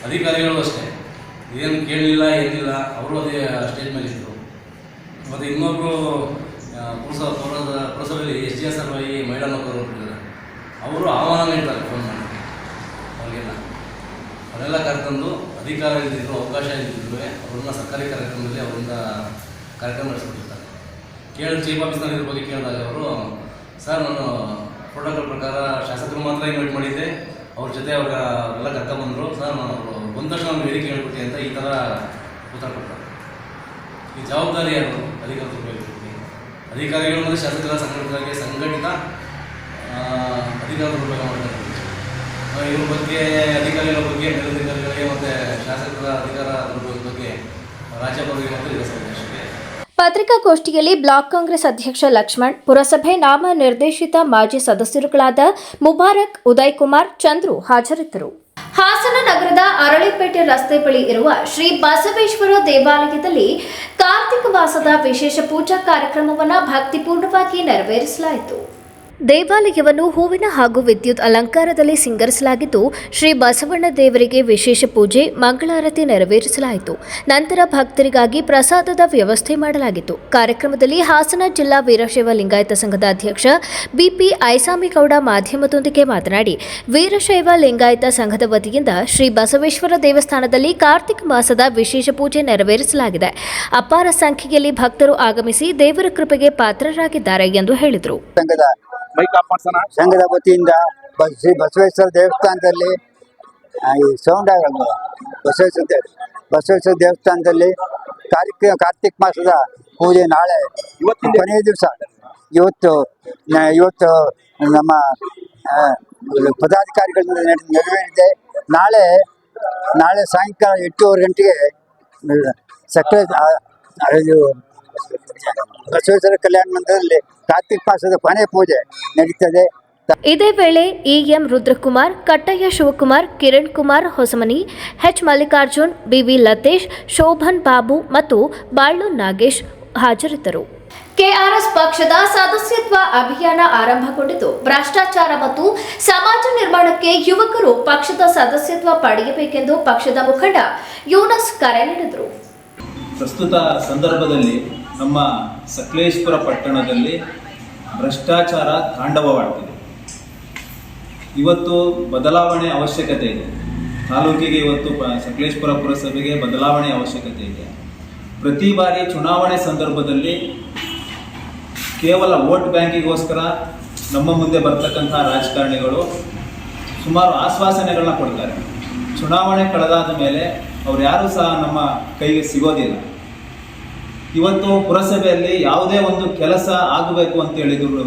ಅಧಿಕಾರಿಗಳು ಅಷ್ಟೇ ಏನು ಕೇಳಲಿಲ್ಲ ಏನಿಲ್ಲ, ಅವರು ಅದೇ ಸ್ಟೇಜ್ ಮೇಲೆ ಇದ್ದರು. ಮತ್ತು ಇನ್ನೊಬ್ಬರು ಪುರಸಭೆಯಲ್ಲಿ SGSR ಮಹಿಳಾ ನೌಕರರು ಇದ್ದಾರೆ. ಅವರು ಆಹ್ವಾನ ನೀಡ್ತಾರೆ ಫೋನ್ ಮಾಡಿ ಅವ್ರಿಗೆಲ್ಲ. ಅವರೆಲ್ಲ ಕರೆತಂದು ಅಧಿಕಾರ ಇದ್ದಿದ್ರು, ಅವಕಾಶ ಇದ್ದಿದ್ರು ಅವ್ರನ್ನ ಸರ್ಕಾರಿ ಕಾರ್ಯಕ್ರಮದಲ್ಲಿ ಅವರಿಂದ ಕಾರ್ಯಕ್ರಮ ನಡೆಸ್ಕೊಟ್ಟಿರ್ತಾರೆ. ಚೀಫ್ ಆಫೀಸ್ನಲ್ಲಿ ಇದ್ರ ಬಗ್ಗೆ ಕೇಳಿದಾಗ ಅವರು, ಸರ್ ನಾನು ಪ್ರೋಟೋಕಾಲ್ ಪ್ರಕಾರ ಶಾಸಕರು ಮಾತ್ರ ಇನ್ವೈಟ್ ಮಾಡಿದ್ದೆ, ಅವ್ರ ಜೊತೆ ಅವರೆಲ್ಲ ಕರ್ಕೊಂಡ್ಬಂದರು ಸರ್, ನಾನು ಅವರು ಬಂದ ತಕ್ಷಣ ನಾನು ವೇದಿಕೆ ಹೇಳ್ಬಿಟ್ಟೆ ಅಂತ ಈ ಥರ ಉತ್ತರ ಕೊಡ್ತಾರೆ. ಈ ಜವಾಬ್ದಾರಿ ಯಾರು? ಅಧಿಕಾರಿಗಳು ಮತ್ತು ಶಾಸಕರ ಸಂಘಟಿತ ಅಧಿಕಾರದ ಉಪಯೋಗ ಮಾಡ್ತಾರೆ. ಇವ್ರ ಬಗ್ಗೆ ಅಧಿಕಾರಿಗಳ ಬಗ್ಗೆ, ಮೇಲಧಿಕಾರಿಗಳಿಗೆ ಮತ್ತು ಶಾಸಕರ ಅಧಿಕಾರದ ಬಗ್ಗೆ ರಾಜ್ಯಪಾಲರಿಗೆ ಮತ್ತು ದೇಶಕ್ಕೆ ಪತ್ರಿಕಾಗೋಷ್ಠಿಯಲ್ಲಿ ಬ್ಲಾಕ್ ಕಾಂಗ್ರೆಸ್ ಅಧ್ಯಕ್ಷ ಲಕ್ಷ್ಮಣ್, ಪುರಸಭೆ ನಾಮ ನಿರ್ದೇಶಿತ ಮಾಜಿ ಸದಸ್ಯರುಗಳಾದ ಮುಬಾರಕ್, ಉದಯ್ ಕುಮಾರ್, ಚಂದ್ರು ಹಾಜರಿದ್ದರು. ಹಾಸನ ನಗರದ ಅರಳಿಪೇಟೆ ರಸ್ತೆ ಬಳಿ ಇರುವ ಶ್ರೀ ಬಸವೇಶ್ವರ ದೇವಾಲಯದಲ್ಲಿ ಕಾರ್ತಿಕ ಮಾಸದ ವಿಶೇಷ ಪೂಜಾ ಕಾರ್ಯಕ್ರಮವನ್ನು ಭಕ್ತಿಪೂರ್ಣವಾಗಿ ನೆರವೇರಿಸಲಾಯಿತು. ದೇವಾಲಯವನ್ನು ಹೂವಿನ ಹಾಗೂ ವಿದ್ಯುತ್ ಅಲಂಕಾರದಲ್ಲಿ ಸಿಂಗರಿಸಲಾಗಿದ್ದು, ಶ್ರೀ ಬಸವಣ್ಣ ದೇವರಿಗೆ ವಿಶೇಷ ಪೂಜೆ, ಮಂಗಳಾರತಿ ನೆರವೇರಿಸಲಾಯಿತು. ನಂತರ ಭಕ್ತರಿಗಾಗಿ ಪ್ರಸಾದದ ವ್ಯವಸ್ಥೆ ಮಾಡಲಾಗಿತ್ತು. ಕಾರ್ಯಕ್ರಮದಲ್ಲಿ ಹಾಸನ ಜಿಲ್ಲಾ ವೀರಶೈವ ಲಿಂಗಾಯತ ಸಂಘದ ಅಧ್ಯಕ್ಷ ಬಿಪಿ ಐಸಾಮಿಗೌಡ ಮಾಧ್ಯಮದೊಂದಿಗೆ ಮಾತನಾಡಿ, ವೀರಶೈವ ಲಿಂಗಾಯತ ಸಂಘದ ವತಿಯಿಂದ ಶ್ರೀ ಬಸವೇಶ್ವರ ದೇವಸ್ಥಾನದಲ್ಲಿ ಕಾರ್ತಿಕ ಮಾಸದ ವಿಶೇಷ ಪೂಜೆ ನೆರವೇರಿಸಲಾಗಿದೆ. ಅಪಾರ ಸಂಖ್ಯೆಯಲ್ಲಿ ಭಕ್ತರು ಆಗಮಿಸಿ ದೇವರ ಕೃಪೆಗೆ ಪಾತ್ರರಾಗಿದ್ದಾರೆ ಎಂದು ಹೇಳಿದರು. ಸಂಘದ ವತಿಯಿಂದ ಶ್ರೀ ಬಸವೇಶ್ವರ ದೇವಸ್ಥಾನದಲ್ಲಿ ಈ ಸೌಂಡ್ ಆಗಲ್ಲ, ಬಸವೇಶ್ವರ ದೇವಸ್ಥಾನದಲ್ಲಿ ಕಾರ್ತಿಕ್ ಮಾಸದ ಪೂಜೆ ನಾಳೆ ಕೊನೆಯ ದಿವಸ. ಇವತ್ತು ನಮ್ಮ ಪದಾಧಿಕಾರಿಗಳಿಂದ ನೆರವೇರಿದೆ. ನಾಳೆ ಸಾಯಂಕಾಲ 8:30 ಗಂಟೆಗೆ ಸಕ್ಕರೆ ಬಸವೇಶ್ವರ ಕಲ್ಯಾಣ ಮಂದಿರದಲ್ಲಿ ಕಾರ್ತಿಕ್ ಮಾಸದ ಕೊನೆ ಪೂಜೆ ನಡೀತದೆ. ಇದೇ ವೇಳೆ E M Rudrakumar, Kattaiah Shivakumar, Kiran Kumar Hosamani, H Mallikarjun, B V Latesh, Shobhan Babu ಮತ್ತು ಬಾಳು ನಾಗೇಶ್ ಹಾಜರಿದ್ದರು. ಕೆಆರ್ಎಸ್ ಪಕ್ಷದ ಸದಸ್ಯತ್ವ ಅಭಿಯಾನ ಆರಂಭಗೊಂಡಿದ್ದು, ಭ್ರಷ್ಟಾಚಾರ ಮತ್ತು ಸಮಾಜ ನಿರ್ಮಾಣಕ್ಕೆ ಯುವಕರು ಪಕ್ಷದ ಸದಸ್ಯತ್ವ ಪಡೆಯಬೇಕೆಂದು ಪಕ್ಷದ ಮುಖಂಡ ಯೂನಸ್ ಕರೆ ನೀಡಿದರು. ಪ್ರಸ್ತುತ ಸಂದರ್ಭದಲ್ಲಿ ನಮ್ಮ ಸಕಲೇಶಪುರ ಪಟ್ಟಣದಲ್ಲಿ ಭ್ರಷ್ಟಾಚಾರ ತಾಂಡವವಾಡ್ತಿದೆ. ಇವತ್ತು ಬದಲಾವಣೆ ಅವಶ್ಯಕತೆ ಇದೆ. ತಾಲೂಕಿಗೆ ಇವತ್ತು ಸಕಲೇಶಪುರ ಪುರಸಭೆಗೆ ಬದಲಾವಣೆ ಅವಶ್ಯಕತೆ ಇದೆ. ಪ್ರತಿ ಬಾರಿ ಚುನಾವಣೆ ಸಂದರ್ಭದಲ್ಲಿ ಕೇವಲ ವೋಟ್ ಬ್ಯಾಂಕಿಗೋಸ್ಕರ ನಮ್ಮ ಮುಂದೆ ಬರ್ತಕ್ಕಂಥ ರಾಜಕಾರಣಿಗಳು ಸುಮಾರು ಆಶ್ವಾಸನೆಗಳನ್ನ ಕೊಡ್ತಾರೆ. ಚುನಾವಣೆ ಕಳೆದಾದ ಮೇಲೆ ಅವ್ರು ಯಾರೂ ಸಹ ನಮ್ಮ ಕೈಗೆ ಸಿಗೋದಿಲ್ಲ. ಇವತ್ತು ಪುರಸಭೆಯಲ್ಲಿ ಯಾವುದೇ ಒಂದು ಕೆಲಸ ಆಗಬೇಕು ಅಂತ ಹೇಳಿದ್ರು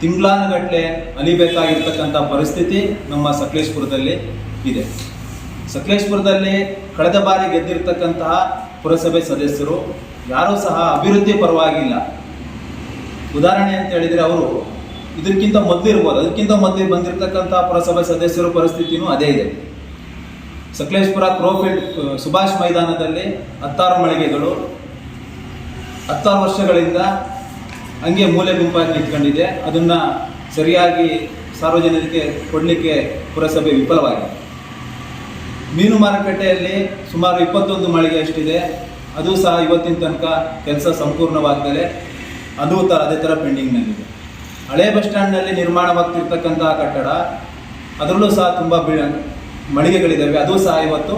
ತಿಂಗಳಾನುಗಟ್ಟಲೆ ಅಲಿಬೇಕಾಗಿರ್ತಕ್ಕಂಥ ಪರಿಸ್ಥಿತಿ ನಮ್ಮ ಸಕಲೇಶಪುರದಲ್ಲಿ ಇದೆ. ಸಕಲೇಶಪುರದಲ್ಲಿ ಕಳೆದ ಬಾರಿ ಗೆದ್ದಿರ್ತಕ್ಕಂತಹ ಪುರಸಭೆ ಸದಸ್ಯರು ಯಾರೂ ಸಹ ಅಭಿವೃದ್ಧಿ ಪರವಾಗಿಲ್ಲ. ಉದಾಹರಣೆ ಅಂತ ಹೇಳಿದರೆ ಅವರು ಇದಕ್ಕಿಂತ ಮೊದಲಿರ್ಬೋದು, ಅದಕ್ಕಿಂತ ಮೊದಲು ಬಂದಿರತಕ್ಕಂಥ ಪುರಸಭೆ ಸದಸ್ಯರ ಪರಿಸ್ಥಿತಿನೂ ಅದೇ ಇದೆ. ಸಕಲೇಶಪುರ ಕ್ರೋಫೀಲ್ಡ್ ಸುಭಾಷ್ ಮೈದಾನದಲ್ಲಿ 16 ಮಳಿಗೆಗಳು 16 ವರ್ಷಗಳಿಂದ ಹಂಗೆ ಮೂಲೆ ಗುಂಪಾಗಿ ನಿಂತ್ಕೊಂಡಿದೆ. ಅದನ್ನು ಸರಿಯಾಗಿ ಸಾರ್ವಜನಿಕರಿಗೆ ಕೊಡಲಿಕ್ಕೆ ಪುರಸಭೆ ವಿಫಲವಾಗಿದೆ. ಮೀನು ಮಾರುಕಟ್ಟೆಯಲ್ಲಿ ಸುಮಾರು 21 ಮಳಿಗೆ ಅಷ್ಟಿದೆ. ಅದು ಸಹ ಇವತ್ತಿನ ತನಕ ಕೆಲಸ ಸಂಪೂರ್ಣವಾಗದಲೇ ಅದು ಅದೇ ಥರ ಪೆಂಡಿಂಗ್ನಲ್ಲಿದೆ. ಹಳೆ ಬಸ್ ಸ್ಟ್ಯಾಂಡ್ನಲ್ಲಿ ನಿರ್ಮಾಣವಾಗ್ತಿರ್ತಕ್ಕಂತಹ ಕಟ್ಟಡ, ಅದರಲ್ಲೂ ಸಹ ತುಂಬ ಮಳಿಗೆಗಳಿದ್ದಾವೆ, ಅದು ಸಹ ಇವತ್ತು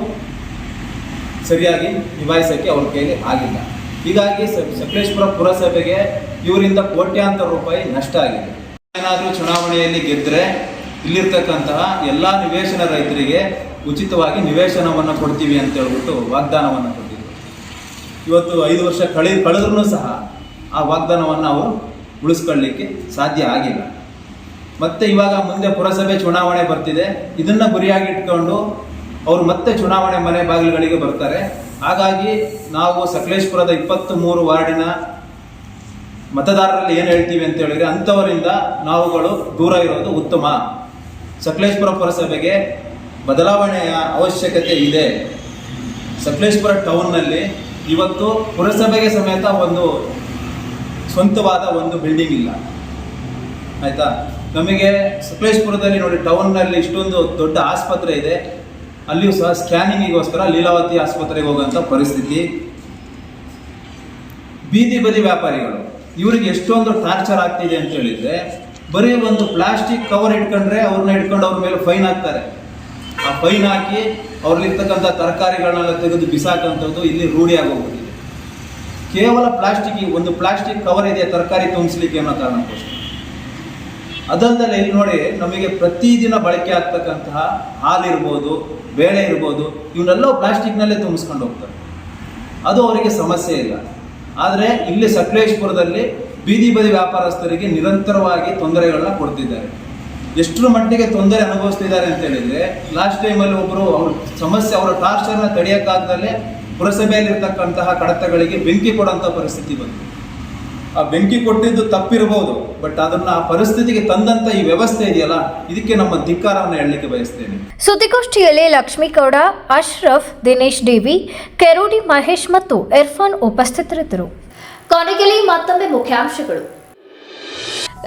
ಸರಿಯಾಗಿ ನಿಭಾಯಿಸೋಕ್ಕೆ ಅವ್ರ ಕೈಲಿ ಆಗಿಲ್ಲ. ಹೀಗಾಗಿ ಸಕಲೇಶಪುರ ಪುರಸಭೆಗೆ ಇವರಿಂದ ಕೋಟ್ಯಾಂತರ ರೂಪಾಯಿ ನಷ್ಟ ಆಗಿದೆ. ಏನಾದರೂ ಚುನಾವಣೆಯಲ್ಲಿ ಗೆದ್ದರೆ ಇಲ್ಲಿರ್ತಕ್ಕಂತಹ ಎಲ್ಲ ನಿವೇಶನ ರೈತರಿಗೆ ಉಚಿತವಾಗಿ ನಿವೇಶನವನ್ನು ಕೊಡ್ತೀವಿ ಅಂತ ಹೇಳ್ಬಿಟ್ಟು ವಾಗ್ದಾನವನ್ನು ಕೊಟ್ಟಿದ್ರು. ಇವತ್ತು 5 ವರ್ಷ ಕಳೆದ್ರೂ ಸಹ ಆ ವಾಗ್ದಾನವನ್ನು ಅವರು ಉಳಿಸ್ಕೊಳ್ಳಿಕ್ಕೆ ಸಾಧ್ಯ ಆಗಿಲ್ಲ. ಮತ್ತೆ ಇವಾಗ ಮುಂದೆ ಪುರಸಭೆ ಚುನಾವಣೆ ಬರ್ತಿದೆ, ಇದನ್ನು ಗುರಿಯಾಗಿ ಇಟ್ಕೊಂಡು ಅವರು ಮತ್ತೆ ಚುನಾವಣೆ ಮನೆ ಬಾಗಿಲುಗಳಿಗೆ ಬರ್ತಾರೆ. ಹಾಗಾಗಿ ನಾವು ಸಕಲೇಶಪುರದ 23 ವಾರ್ಡಿನ ಮತದಾರರಲ್ಲಿ ಏನು ಹೇಳ್ತೀವಿ ಅಂತ ಹೇಳಿದ್ರೆ, ಅಂಥವರಿಂದ ನಾವುಗಳು ದೂರ ಇರೋದು ಉತ್ತಮ. ಸಕಲೇಶಪುರ ಪುರಸಭೆಗೆ ಬದಲಾವಣೆಯ ಅವಶ್ಯಕತೆ ಇದೆ. ಸಕಲೇಶಪುರ ಟೌನ್ನಲ್ಲಿ ಇವತ್ತು ಪುರಸಭೆಗೆ ಸಮೇತ ಒಂದು ಸ್ವಂತವಾದ ಒಂದು ಬಿಲ್ಡಿಂಗ್ ಇಲ್ಲ, ಆಯಿತಾ. ನಮಗೆ ಸಕಲೇಶಪುರದಲ್ಲಿ ನೋಡಿ, ಟೌನ್ನಲ್ಲಿ ಇಷ್ಟೊಂದು ದೊಡ್ಡ ಆಸ್ಪತ್ರೆ ಇದೆ, ಅಲ್ಲಿಯೂ ಸಹ ಸ್ಕ್ಯಾನಿಂಗಿಗೋಸ್ಕರ ಲೀಲಾವತಿ ಆಸ್ಪತ್ರೆಗೆ ಹೋಗುವಂಥ ಪರಿಸ್ಥಿತಿ. ಬೀದಿ ಬದಿ ವ್ಯಾಪಾರಿಗಳು, ಇವರಿಗೆ ಎಷ್ಟೊಂದು ಟಾರ್ಚರ್ ಆಗ್ತಿದೆ ಅಂತ ಹೇಳಿದರೆ, ಬರೀ ಒಂದು ಪ್ಲಾಸ್ಟಿಕ್ ಕವರ್ ಇಟ್ಕೊಂಡ್ರೆ ಅವ್ರನ್ನ ಇಟ್ಕೊಂಡು ಅವ್ರ ಮೇಲೆ ಫೈನ್ ಹಾಕ್ತಾರೆ. ಆ ಫೈನ್ ಹಾಕಿ ಅವ್ರಲ್ಲಿರ್ತಕ್ಕಂಥ ತರಕಾರಿಗಳನ್ನೆಲ್ಲ ತೆಗೆದು ಬಿಸಾಕಂಥದ್ದು ಇಲ್ಲಿ ರೂಢಿಯಾಗಿ ಹೋಗ್ಬಿಟ್ಟಿದೆ. ಕೇವಲ ಒಂದು ಪ್ಲಾಸ್ಟಿಕ್ ಕವರ್ ಇದೆ ತರಕಾರಿ ತುಂಬಿಸ್ಲಿಕ್ಕೆ ಅನ್ನೋ ಕಾರಣಕ್ಕೋಸ್ಕರ. ಅದಲ್ಲದೆ ಇಲ್ಲಿ ನೋಡಿ, ನಮಗೆ ಪ್ರತಿದಿನ ಬಳಕೆ ಆಗ್ತಕ್ಕಂತಹ ಹಾಲಿರ್ಬೋದು, ಬೇಳೆ ಇರ್ಬೋದು, ಇವನ್ನೆಲ್ಲ ಪ್ಲಾಸ್ಟಿಕ್ನಲ್ಲೇ ತುಂಬಿಸ್ಕೊಂಡು ಹೋಗ್ತಾರೆ. ಅದು ಅವರಿಗೆ ಸಮಸ್ಯೆ ಇಲ್ಲ. ಆದರೆ ಇಲ್ಲಿ ಸಕಲೇಶಪುರದಲ್ಲಿ ಬೀದಿ ಬದಿ ವ್ಯಾಪಾರಸ್ಥರಿಗೆ ನಿರಂತರವಾಗಿ ತೊಂದರೆಗಳನ್ನ ಕೊಡ್ತಿದ್ದಾರೆ. ಎಷ್ಟರ ಮಟ್ಟಿಗೆ ತೊಂದರೆ ಅನುಭವಿಸ್ತಿದ್ದಾರೆ ಅಂತ ಹೇಳಿದರೆ, ಲಾಸ್ಟ್ ಟೈಮಲ್ಲಿ ಒಬ್ಬರು ಅವರ ಟಾರ್ಚರ್ನ ತಡೆಯೋಕ್ಕಾಗದಲ್ಲೇ ಪುರಸಭೆಯಲ್ಲಿರ್ತಕ್ಕಂತಹ ಕಡತಗಳಿಗೆ ಬೆಂಕಿ ಕೊಡೋಂಥ ಪರಿಸ್ಥಿತಿ ಬಂತು. ಆ ಬೆಂಕಿ ಕೊಟ್ಟಿದ್ದು ತಪ್ಪಿರಬಹುದು, ಬಟ್ ಅದನ್ನ ಆ ಪರಿಸ್ಥಿತಿಗೆ ತಂದಂತ ಈ ವ್ಯವಸ್ಥೆ ಇದೆಯಲ್ಲ, ಇದಕ್ಕೆ ನಮ್ಮ ಧಿಕ್ಕಾರವನ್ನು ಹೇಳಲಿಕ್ಕೆ ಬಯಸ್ತೇನೆ. ಸುದ್ದಿಗೋಷ್ಠಿಯಲ್ಲಿ ಲಕ್ಷ್ಮೀಗೌಡ, ಅಶ್ರಫ್, ದಿನೇಶ್ ಡಿವಿ, ಕೆರೋಡಿ ಮಹೇಶ್ ಮತ್ತು ಇರ್ಫಾನ್ ಉಪಸ್ಥಿತರಿದ್ದರು. ಕೊನೆಯಲ್ಲಿ ಮತ್ತೊಮ್ಮೆ ಮುಖ್ಯಾಂಶಗಳು.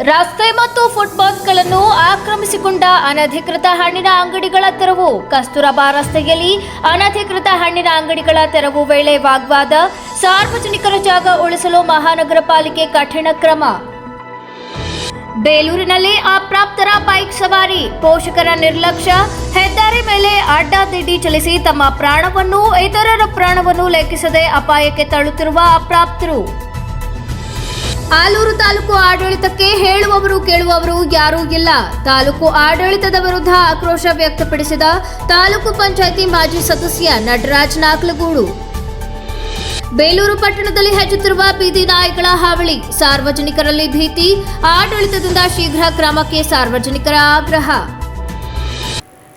ರಸ್ತೆ ಮತ್ತು ಫುಟ್ಪಾತ್ಗಳನ್ನು ಆಕ್ರಮಿಸಿಕೊಂಡ ಅನಧಿಕೃತ ಹಣ್ಣಿನ ಅಂಗಡಿಗಳ ತೆರವು. ಕಸ್ತೂರಬಾ ರಸ್ತೆಯಲ್ಲಿ ಅನಧಿಕೃತ ಹಣ್ಣಿನ ಅಂಗಡಿಗಳ ತೆರವು ವೇಳೆ ವಾಗ್ವಾದ. ಸಾರ್ವಜನಿಕರ ಜಾಗ ಉಳಿಸಲು ಮಹಾನಗರ ಪಾಲಿಕೆ ಕಠಿಣ ಕ್ರಮ. ಬೇಲೂರಿನಲ್ಲಿ ಅಪ್ರಾಪ್ತರ ಬೈಕ್ ಸವಾರಿ, ಪೋಷಕರ ನಿರ್ಲಕ್ಷ್ಯ. ಹೆದ್ದಾರಿ ಮೇಲೆ ಅಡ್ಡಾದಿಡ್ಡಿ ಚಲಿಸಿ ತಮ್ಮ ಪ್ರಾಣವನ್ನು, ಇತರರ ಪ್ರಾಣವನ್ನು ಲೆಕ್ಕಿಸದೆ ಅಪಾಯಕ್ಕೆ ತಳ್ಳುತ್ತಿರುವ ಅಪ್ರಾಪ್ತರು. ಆಲೂರು ತಾಲೂಕು ಆಡಳಿತಕ್ಕೆ ಹೇಳುವವರು ಕೇಳುವವರು ಯಾರೂ ಇಲ್ಲ. ತಾಲೂಕು ಆಡಳಿತದ ವಿರುದ್ಧ ಆಕ್ರೋಶ ವ್ಯಕ್ತಪಡಿಸಿದ ತಾಲೂಕು ಪಂಚಾಯಿತಿ ಮಾಜಿ ಸದಸ್ಯ ನಟರಾಜ್ ನಾಕ್ಲಗೂಡು. ಬೇಲೂರು ಪಟ್ಟಣದಲ್ಲಿ ಹೆಚ್ಚುತ್ತಿರುವ ಬೀದಿ ನಾಯಿಗಳ ಹಾವಳಿ, ಸಾರ್ವಜನಿಕರಲ್ಲಿ ಭೀತಿ. ಆಡಳಿತದಿಂದ ಶೀಘ್ರ ಕ್ರಮಕ್ಕೆ ಸಾರ್ವಜನಿಕರ ಆಗ್ರಹ.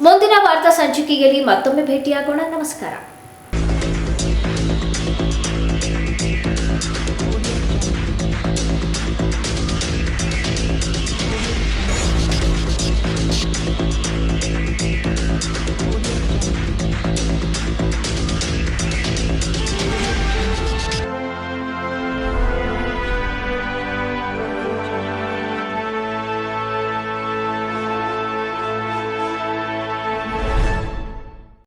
ಮುಂದಿನ ವಾರ್ತಾ ಸಂಚಿಕೆಯಲ್ಲಿ ಮತ್ತೊಮ್ಮೆ ಭೇಟಿಯಾಗೋಣ. ನಮಸ್ಕಾರ.